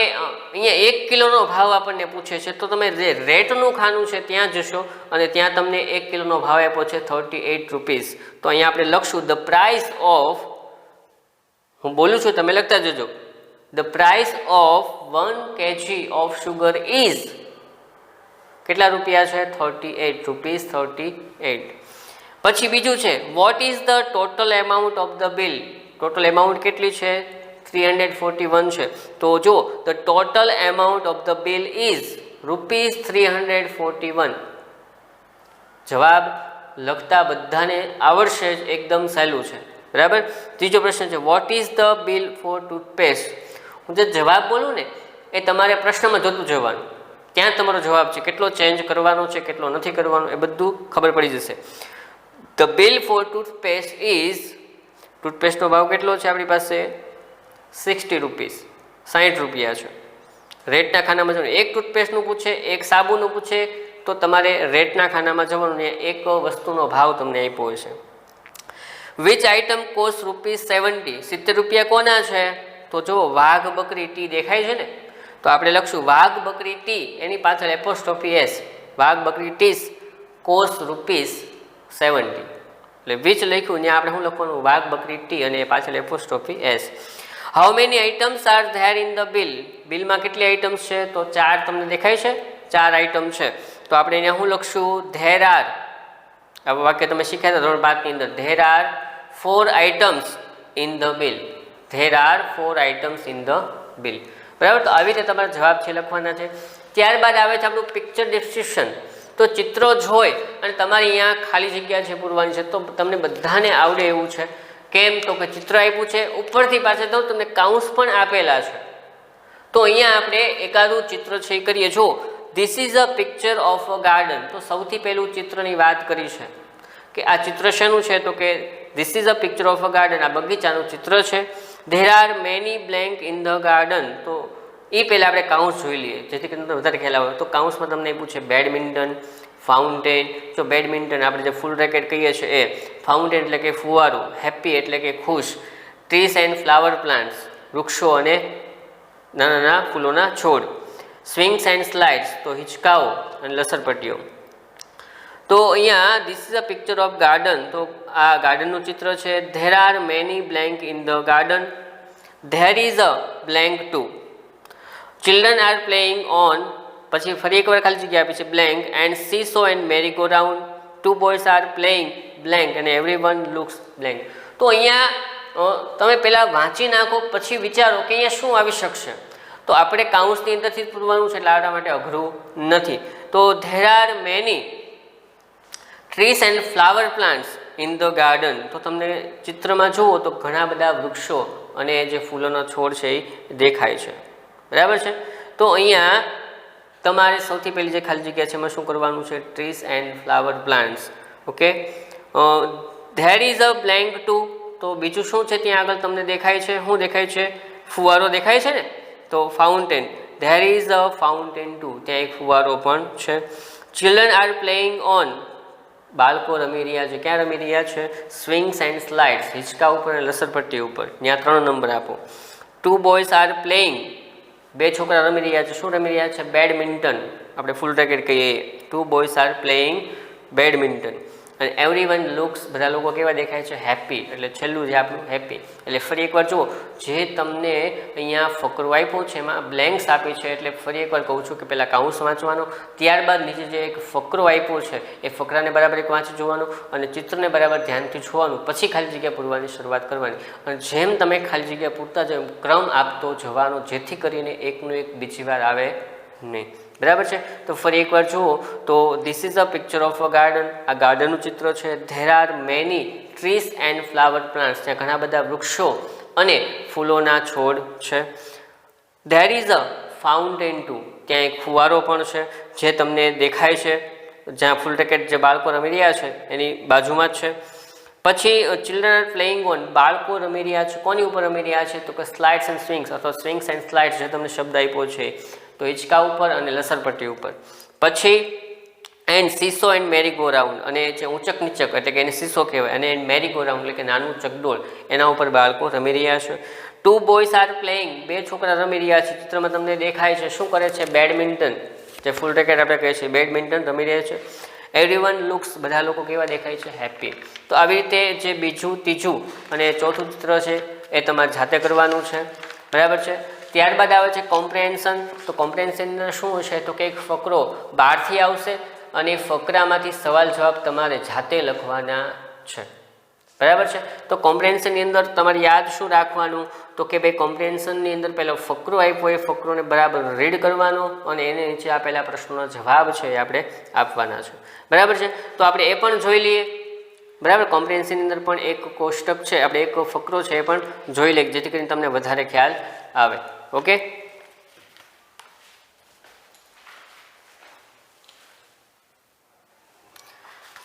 અહીંયા 1 કિલોનો ભાવ આપણને પૂછે છે, તો તમે જે રેટનું ખાનું છે ત્યાં જશો અને ત્યાં તમને 1 કિલોનો ભાવ આપ્યો છે 38 રૂપીસ. તો અહીંયા આપણે લખશું ધ પ્રાઇસ ઓફ, હું બોલું છું તમે લખતા જજો, the price of 1 kg of sugar is કેટલા રૂપિયા છે, 38 રૂપીસ, 38. પછી બીજું છે what is the total amount of the bill, total amount કેટલી છે, 341 છે. તો જો the total amount of the bill is rupees 341. જવાબ લખતા બધાને આવડશે જ, એકદમ સહેલું છે. બરાબર. ત્રીજો પ્રશ્ન છે what is the bill for toothpaste. હું જે જવાબ બોલું ને એ તમારે પ્રશ્નમાં જોતું જવાનું, ત્યાં તમારો જવાબ છે, કેટલો ચેન્જ કરવાનો છે, કેટલો નથી કરવાનો, એ બધું ખબર પડી જશે. The bill for toothpaste is, ટૂથપેસ્ટનો ભાવ કેટલો છે આપણી પાસે, 60 રૂપીસ, 60 રૂપિયા છે. રેટના ખાનામાં જવાનું, એક ટૂથપેસ્ટનું પૂછે, એક સાબુનું પૂછે, તો તમારે રેટના ખાનામાં જવાનું ને એક વસ્તુનો ભાવ તમને આપ્યો હશે. વિચ આઇટમ કોસ્ટ રૂપીસ 70, 70 રૂપિયા કોના છે, તો જો વાઘ બકરી ટી દેખાય છે ને, તો આપણે લખશું વાઘ બકરી ટી, એની પાછળ એપોસ્ટ્રોફી એસ, વાઘ બકરી ટીસ કોસ્ટ રૂપીસ 70. એટલે વિચ લખ્યું ને આપણે શું લખવાનું, વાઘ બકરી ટી અને પાછળ apostrophe S. How many items are there in the bill, બિલમાં કેટલી આઇટમ્સ છે, તો 4 તમને દેખાય છે, 4 આઇટમ છે. તો આપણે અહીંયા શું લખશું, ધેર આર, આ વાક્ય તમે શીખ્યા હતા ધોરણ 5ની અંદર, there are 4 items in the bill, there are 4 items in the bill. બરાબર. તો આવી રીતે તમારા જવાબ છે લખવાના છે. ત્યારબાદ આવે છે આપણું પિક્ચર ડિસ્ક્રિપ્શન. તો ચિત્રો જોઈ અને તમારે અહીંયા ખાલી જગ્યા છે પૂરવાની છે, તો તમને બધાને આવડે એવું છે. કેમ, તો કે ચિત્ર આપ્યું છે, ઉપરથી પાસે તો તમને કાઉન્સ પણ આપેલા છે. તો અહીંયા આપણે એકાદું ચિત્ર છે એ કરીએ. જો this is a picture of a garden, તો સૌથી પહેલું ચિત્રની વાત કરી છે કે આ ચિત્ર શેનું છે, તો કે this is a picture of a garden, આ બગીચાનું ચિત્ર છે. There are many blank in the garden, તો એ પહેલાં આપણે કાઉન્સ જોઈ લઈએ જેથી કરીને તમને વધારે ખ્યાલ આવે. તો કાઉન્સમાં તમને એ પૂછે બેડમિન્ટન, ફાઉન્ટેન. જો બેડમિન્ટન આપણે જે ફૂલ રેકેટ કહીએ છીએ એ, ફાઉન્ટેન એટલે કે ફુવારું, હેપી એટલે કે ખુશ, ટ્રીસ એન્ડ ફ્લાવર પ્લાન્ટ્સ વૃક્ષો અને નાના નાના ફૂલોના છોડ, સ્વિંગ્સ એન્ડ સ્લાઇડ્સ તો હિંચકાઓ અને લસરપટ્ટીઓ. તો અહીંયા this is a picture of garden, તો આ ગાર્ડનનું ચિત્ર છે. There are many blank in the garden, there is a blank too, children are playing on, પછી ફરી એકવાર ખાલી જગ્યા આપી છે blank, and seesaw and merry go round, 2 boys are playing blank અને એવરી વન લુક્સ બ્લેન્ક. તો અહીંયા તમે પહેલાં વાંચી નાખો, પછી વિચારો કે અહીંયા શું આવી શકશે. તો આપણે કાઉન્સની અંદરથી જ પૂરવાનું છે એટલે આપણા માટે અઘરું નથી. તો there are many ટ્રીસ and flower plants in the garden, તો તમને ચિત્રમાં જુઓ તો ઘણા બધા વૃક્ષો અને જે ફૂલોનો છોડ છે એ દેખાય છે. બરાબર છે. તો અહીંયા તમારે સૌથી પહેલી જે ખાલી જગ્યા છે એમાં શું કરવાનું છે, trees and flower plants. Okay. There is a blank too, તો બીજું શું છે ત્યાં આગળ તમને દેખાય છે, શું દેખાય છે, ફુવારો દેખાય છે ને, તો fountain, there is a fountain too, ત્યાં એક ફુવારો પણ છે. ચિલ્ડ્રન આર પ્લેઇંગ ઓન, બાળકો રમી રહ્યા છે, ક્યાં રમી રહ્યા છે, સ્વિંગ્સ એન્ડ સ્લાઇડ્સ, હિંચકા ઉપર અને લસરપટ્ટી ઉપર, ત્યાં 3 નંબર આપો. 2 બોય્સ આર પ્લેઇંગ બે છોકરા રમી રહ્યા છે. શું રમી રહ્યા છે? બેડમિન્ટન. આપણે ફૂલ બ્રેકેટ કહીએ. 2 boys are playing બેડમિન્ટન. અને એવરીવન લુક્સ, બધા લોકો કેવા દેખાય છે? હેપી. એટલે છેલ્લું જે આપણું હેપી. એટલે ફરી એકવાર જુઓ, જે તમને અહીંયા ફકરો આપ્યો છે એમાં બ્લેન્ક્સ આપી છે, એટલે ફરી એકવાર કહું છું કે પહેલાં કાઉન્સ વાંચવાનો, ત્યારબાદ નીચે જે એક ફકરો આપ્યો છે એ ફકરાને બરાબર એક વાંચી જોવાનું અને ચિત્રને બરાબર ધ્યાનથી જોવાનું, પછી ખાલી જગ્યા પૂરવાની શરૂઆત કરવાની. અને જેમ તમે ખાલી જગ્યા પૂરતા જાવ ક્રમ આપતો જવાનો, જેથી કરીને એકનું એક બીજી વાર આવે નહીં. બરાબર છે? તો ફરી એકવાર જુઓ તો this is a picture of a garden. આ ગાર્ડનનું ચિત્ર છે. There are many trees and flower plants. ત્યાં ઘણા બધા વૃક્ષો અને ફૂલોના છોડ છે. There is a fountain too. ત્યાં એક ફુવારો પણ છે જે તમને દેખાય છે, જ્યાં ફૂલ રેકેટ જે બાળકો રમી રહ્યા છે એની બાજુમાં જ છે. પછી ચિલ્ડ્રન આર પ્લેઇંગ ઓન. બાળકો રમી રહ્યા છે. કોની ઉપર રમી રહ્યા છે? તો કે સ્લાઇડ્સ એન્ડ સ્વિંગ્સ અથવા સ્વિંગ્સ એન્ડ સ્લાઇડ્સ, જે તમને શબ્દ આપ્યો છે તો હિંચકા ઉપર અને લસરપટ્ટી ઉપર. પછી and seesaw and merry go round. અને જે ઊંચક નીચક એટલે કે એને સીસો કહેવાય, અને મેરી ગો રાઉન્ડ એટલે કે નાનું ચકડોળ, એના ઉપર બાળકો રમી રહ્યા છે. 2 boys are playing. બે છોકરા રમી રહ્યા છે. ચિત્રમાં તમને દેખાય છે. શું કરે છે? બેડમિન્ટન. જે ફૂલ રેકેટ આપણે કહીએ છીએ બેડમિન્ટન રમી રહ્યા છે. Everyone looks. બધા લોકો કેવા દેખાય છે? હેપી. તો આવી રીતે જે બીજું, ત્રીજું અને ચોથું ચિત્ર છે એ તમારે જાતે કરવાનું છે. બરાબર છે? ત્યારબાદ આવે છે કોમ્પ્રેહેન્શન. તો કોમ્પ્રેહેન્શન શું છે? તો કે એક ફકરો બહારથી આવશે અને ફકરામાંથી સવાલ જવાબ તમારે જાતે લખવાના છે. બરાબર છે? તો કોમ્પ્રેહેન્શનની અંદર તમારે યાદ શું રાખવાનું? તો કે ભાઈ કોમ્પ્રેહેન્શનની અંદર પહેલો ફકરો આપ્યો, એ ફકરોને બરાબર રીડ કરવાનો અને એને નીચે આપેલા પ્રશ્નોનો જવાબ છે એ આપણે આપવાના છે. બરાબર છે? તો આપણે એ પણ જોઈ લઈએ. બરાબર? કોમ્પ્રેહેન્શનની અંદર પણ એક કોષ્ટક છે, આપણે એક ફકરો છે એ પણ જોઈ લઈએ, જેથી કરીને તમને વધારે ખ્યાલ આવે. ઓકે?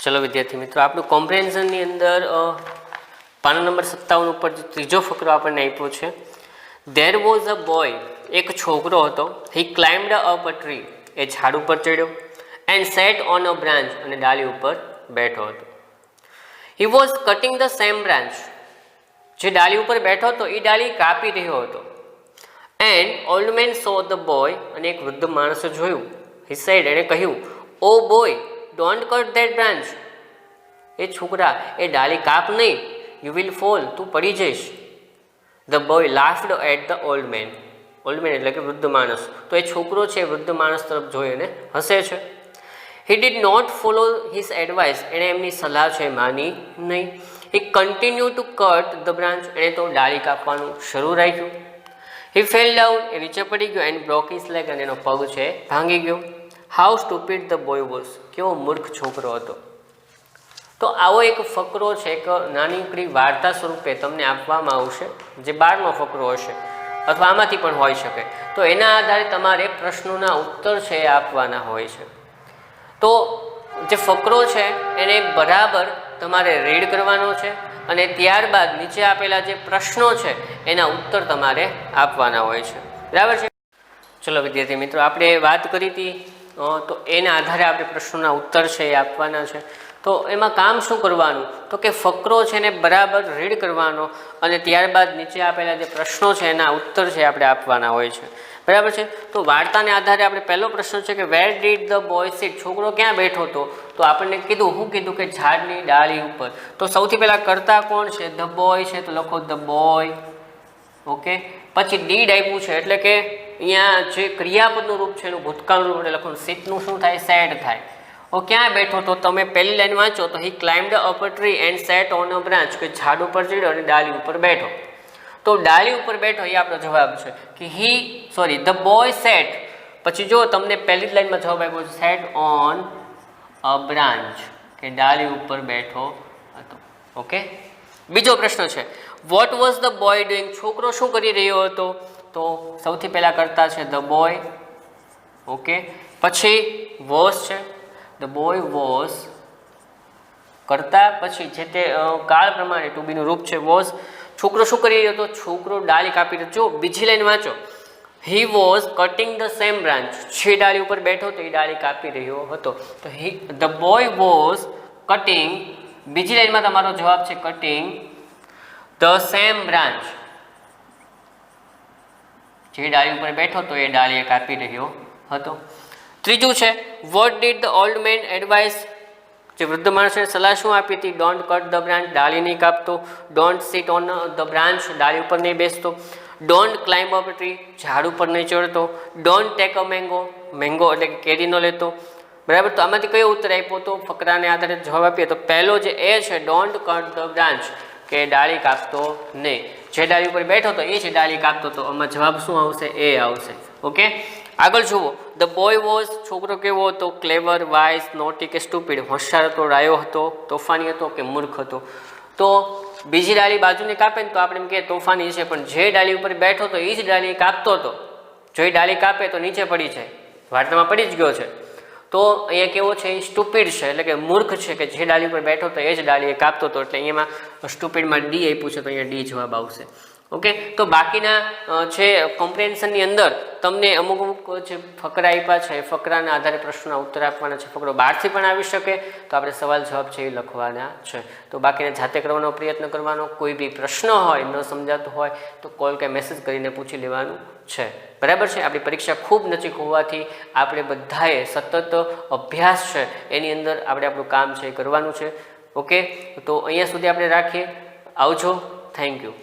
ચલો વિદ્યાર્થી મિત્રો, આપણું કોમ્પ્રેહેન્શનની અંદર પાના નંબર 57 ઉપર જે ત્રીજો ફકરો આપણને આપ્યો છે. There was a boy. એક છોકરો હતો. હી ક્લાઇમ્બડ અપ અ ટ્રી. એ ઝાડ ઉપર ચડ્યો. And sat on a branch. અને ડાળી ઉપર બેઠો હતો. He was cutting the same branch. જે ડાળી ઉપર બેઠો હતો એ ડાળી કાપી રહ્યો હતો. And old man saw the boy. અને એક વૃદ્ધ માણસે જોયું. He said. એણે કહ્યું, O boy, don't cut that branch. એ છોકરા, એ ડાળી કાપ નહીં. You will fall. તું પડી જઈશ. The boy laughed at the old man. Old man એટલે કે વૃદ્ધ માણસ. તો એ છોકરો છે વૃદ્ધ માણસ તરફ જોઈને હસે છે. He did not follow his advice. એણે એમની સલાહ છે માની નહીં. He continue to cut the branch. એણે તો ડાળી કાપવાનું શરૂ રાખ્યું. He fell down. એ નીચે પડી ગયો. And broke his leg. અને એનો પગ છે ભાંગી ગયો. How stupid the boy was. કેવો મૂર્ખ છોકરો હતો. તો આવો એક ફકરો છે, એક નાનકડી વાર્તા સ્વરૂપે તમને આપવામાં આવશે, જે 12મો ફકરો હશે અથવા આમાંથી પણ હોઈ શકે. તો એના આધારે તમારે પ્રશ્નોના ઉત્તર છે એ આપવાના હોય છે. તો જે ફકરો છે એને બરાબર તમારે રીડ કરવાનો છે અને ત્યારબાદ નીચે આપેલા જે પ્રશ્નો છે એના ઉત્તર તમારે આપવાના હોય છે. બરાબર છે? ચલો વિદ્યાર્થી મિત્રો, આપણે વાત કરી હતી તો એના આધારે આપણે પ્રશ્નોના ઉત્તર છે એ આપવાના છે. તો એમાં કામ શું કરવાનું? તો કે ફકરો છે એને બરાબર રીડ કરવાનો અને ત્યારબાદ નીચે આપેલા જે પ્રશ્નો છે એના ઉત્તર છે આપણે આપવાના હોય છે. બરાબર છે? તો વાર્તાને આધારે આપણે પહેલો પ્રશ્ન છે કે where did the boy seat. છોકરો ક્યાં બેઠો હતો? તો આપણને કીધું, શું કીધું? કે ઝાડની ડાળી ઉપર. તો સૌથી પહેલાં કરતા કોણ છે? ધ બોય છે, તો લખો ધ બોય. ઓકે? પછી ડીડ આપ્યું છે એટલે કે અહીંયા જે ક્રિયાપદનું રૂપ છે એનું ભૂતકાળનું રૂપ એટલે લખો. સીટનું શું થાય? સેડ થાય. ક્યાં બેઠો? તો તમે પહેલી લાઈન વાંચો તો he climbed up a tree and sat on a branch. કે ઝાડ ઉપર ચડ્યો અને ડાળી ઉપર બેઠો. તો ડાળી ઉપર બેઠો એ આપણો જવાબ છે કે ધ બોય સેટ. પછી જો તમને પહેલી જ લાઈનમાં જવાબ આપ્યો છે સેટ ઓન અ બ્રાન્ચ, કે ડાળી ઉપર બેઠો હતો. ઓકે? બીજો પ્રશ્ન છે what was the boy doing. છોકરો શું કરી રહ્યો હતો? તો સૌથી પહેલા કરતા છે ધ બોય. ઓકે? પછી વોઝ છે. ધ બોય વોઝ કરતા. પછી જે તે કાળ પ્રમાણે ટુ બીનું રૂપ છે વોઝ. છોકરો શું કરી રહ્યો હતો? છોકરો ડાળી કાપી રહ્યો. જો બીજી લાઈન વાંચો, he was cutting the same branch. જે ડાળી ઉપર બેઠો તો એ ડાળી કાપી રહ્યો હતો. તો ધ બોય વોઝ કટિંગ. બીજી લાઈનમાં તમારો જવાબ છે કટિંગ ધ સેમ બ્રાન્ચ. જે ડાળી ઉપર બેઠો તો એ ડાળીએ કાપી રહ્યો હતો. ત્રીજું છે what did the old man advise, જે વૃદ્ધ માણસોને સલાહ શું આપી હતી? ડોન્ટ કટ ધ બ્રાન્ચ, ડાળી નહીં કાપતો. Don't sit on the branch, ડાળી ઉપર નહીં બેસતો. ડોન્ટ ક્લાઇમ્બ અપ ટ્રી, ઝાડ ઉપર નહીં ચડતો. Don't take a mango, mango એટલે કે કેરી ન લેતો. બરાબર, તો આમાંથી કયો ઉત્તર આપ્યો? તો ફકરાને આધારે જવાબ આપીએ તો પહેલો જે એ છે ડોન્ટ કટ ધ બ્રાન્ચ, કે ડાળી કાપતો નહીં. જે ડાળી ઉપર બેઠો તો એ જ ડાળી કાપતો હતો. આમાં જવાબ શું આવશે? એ આવશે. ઓકે, આગળ જુઓ. ધ બોય વોઝ, છોકરો કેવો હતો? ક્લેવર, વાઇઝ, નોટી કે સ્ટુપિડ, હોશિયાર હતો, ડાયો હતો, તોફાની હતો કે મૂર્ખ હતો? તો બીજી ડાળી બાજુને કાપે ને તો આપણે એમ કહીએ તોફાની છે, પણ જે ડાળી ઉપર બેઠો તો એ જ ડાળી કાપતો હતો. જો એ ડાળી કાપે તો નીચે પડી જાય, વાર્તામાં પડી જ ગયો છે. તો અહીંયા કેવો છે? એ સ્ટુપિડ છે, એટલે કે મૂર્ખ છે, કે જે ડાળી ઉપર બેઠો તો એ જ ડાળી કાપતો હતો. એટલે અહીંયામાં સ્ટુપિડમાં ડી આપ્યું છે, તો અહીંયા ડી જવાબ આવશે. ઓકે, તો બાકીના છે કોમ્પ્રિહેન્શનની અંદર તમને અમુક જે ફકરા આપ્યા છે એ ફકરાના આધારે પ્રશ્નોના ઉત્તર આપવાના છે. ફકરો બહારથી પણ આવી શકે, તો આપણે સવાલ જવાબ છે એ લખવાના છે. તો બાકીને જાતે કરવાનો પ્રયત્ન કરવાનો. કોઈ બી પ્રશ્ન હોય, ન સમજાતું હોય તો કોલ કે મેસેજ કરીને પૂછી લેવાનું છે. બરાબર છે. આપણી પરીક્ષા ખૂબ નજીક હોવાથી આપણે બધાએ સતત અભ્યાસ છે એની અંદર આપણે આપણું કામ છે એ કરવાનું છે. ઓકે, તો અહીંયા સુધી આપણે રાખીએ. આવજો. Thank you.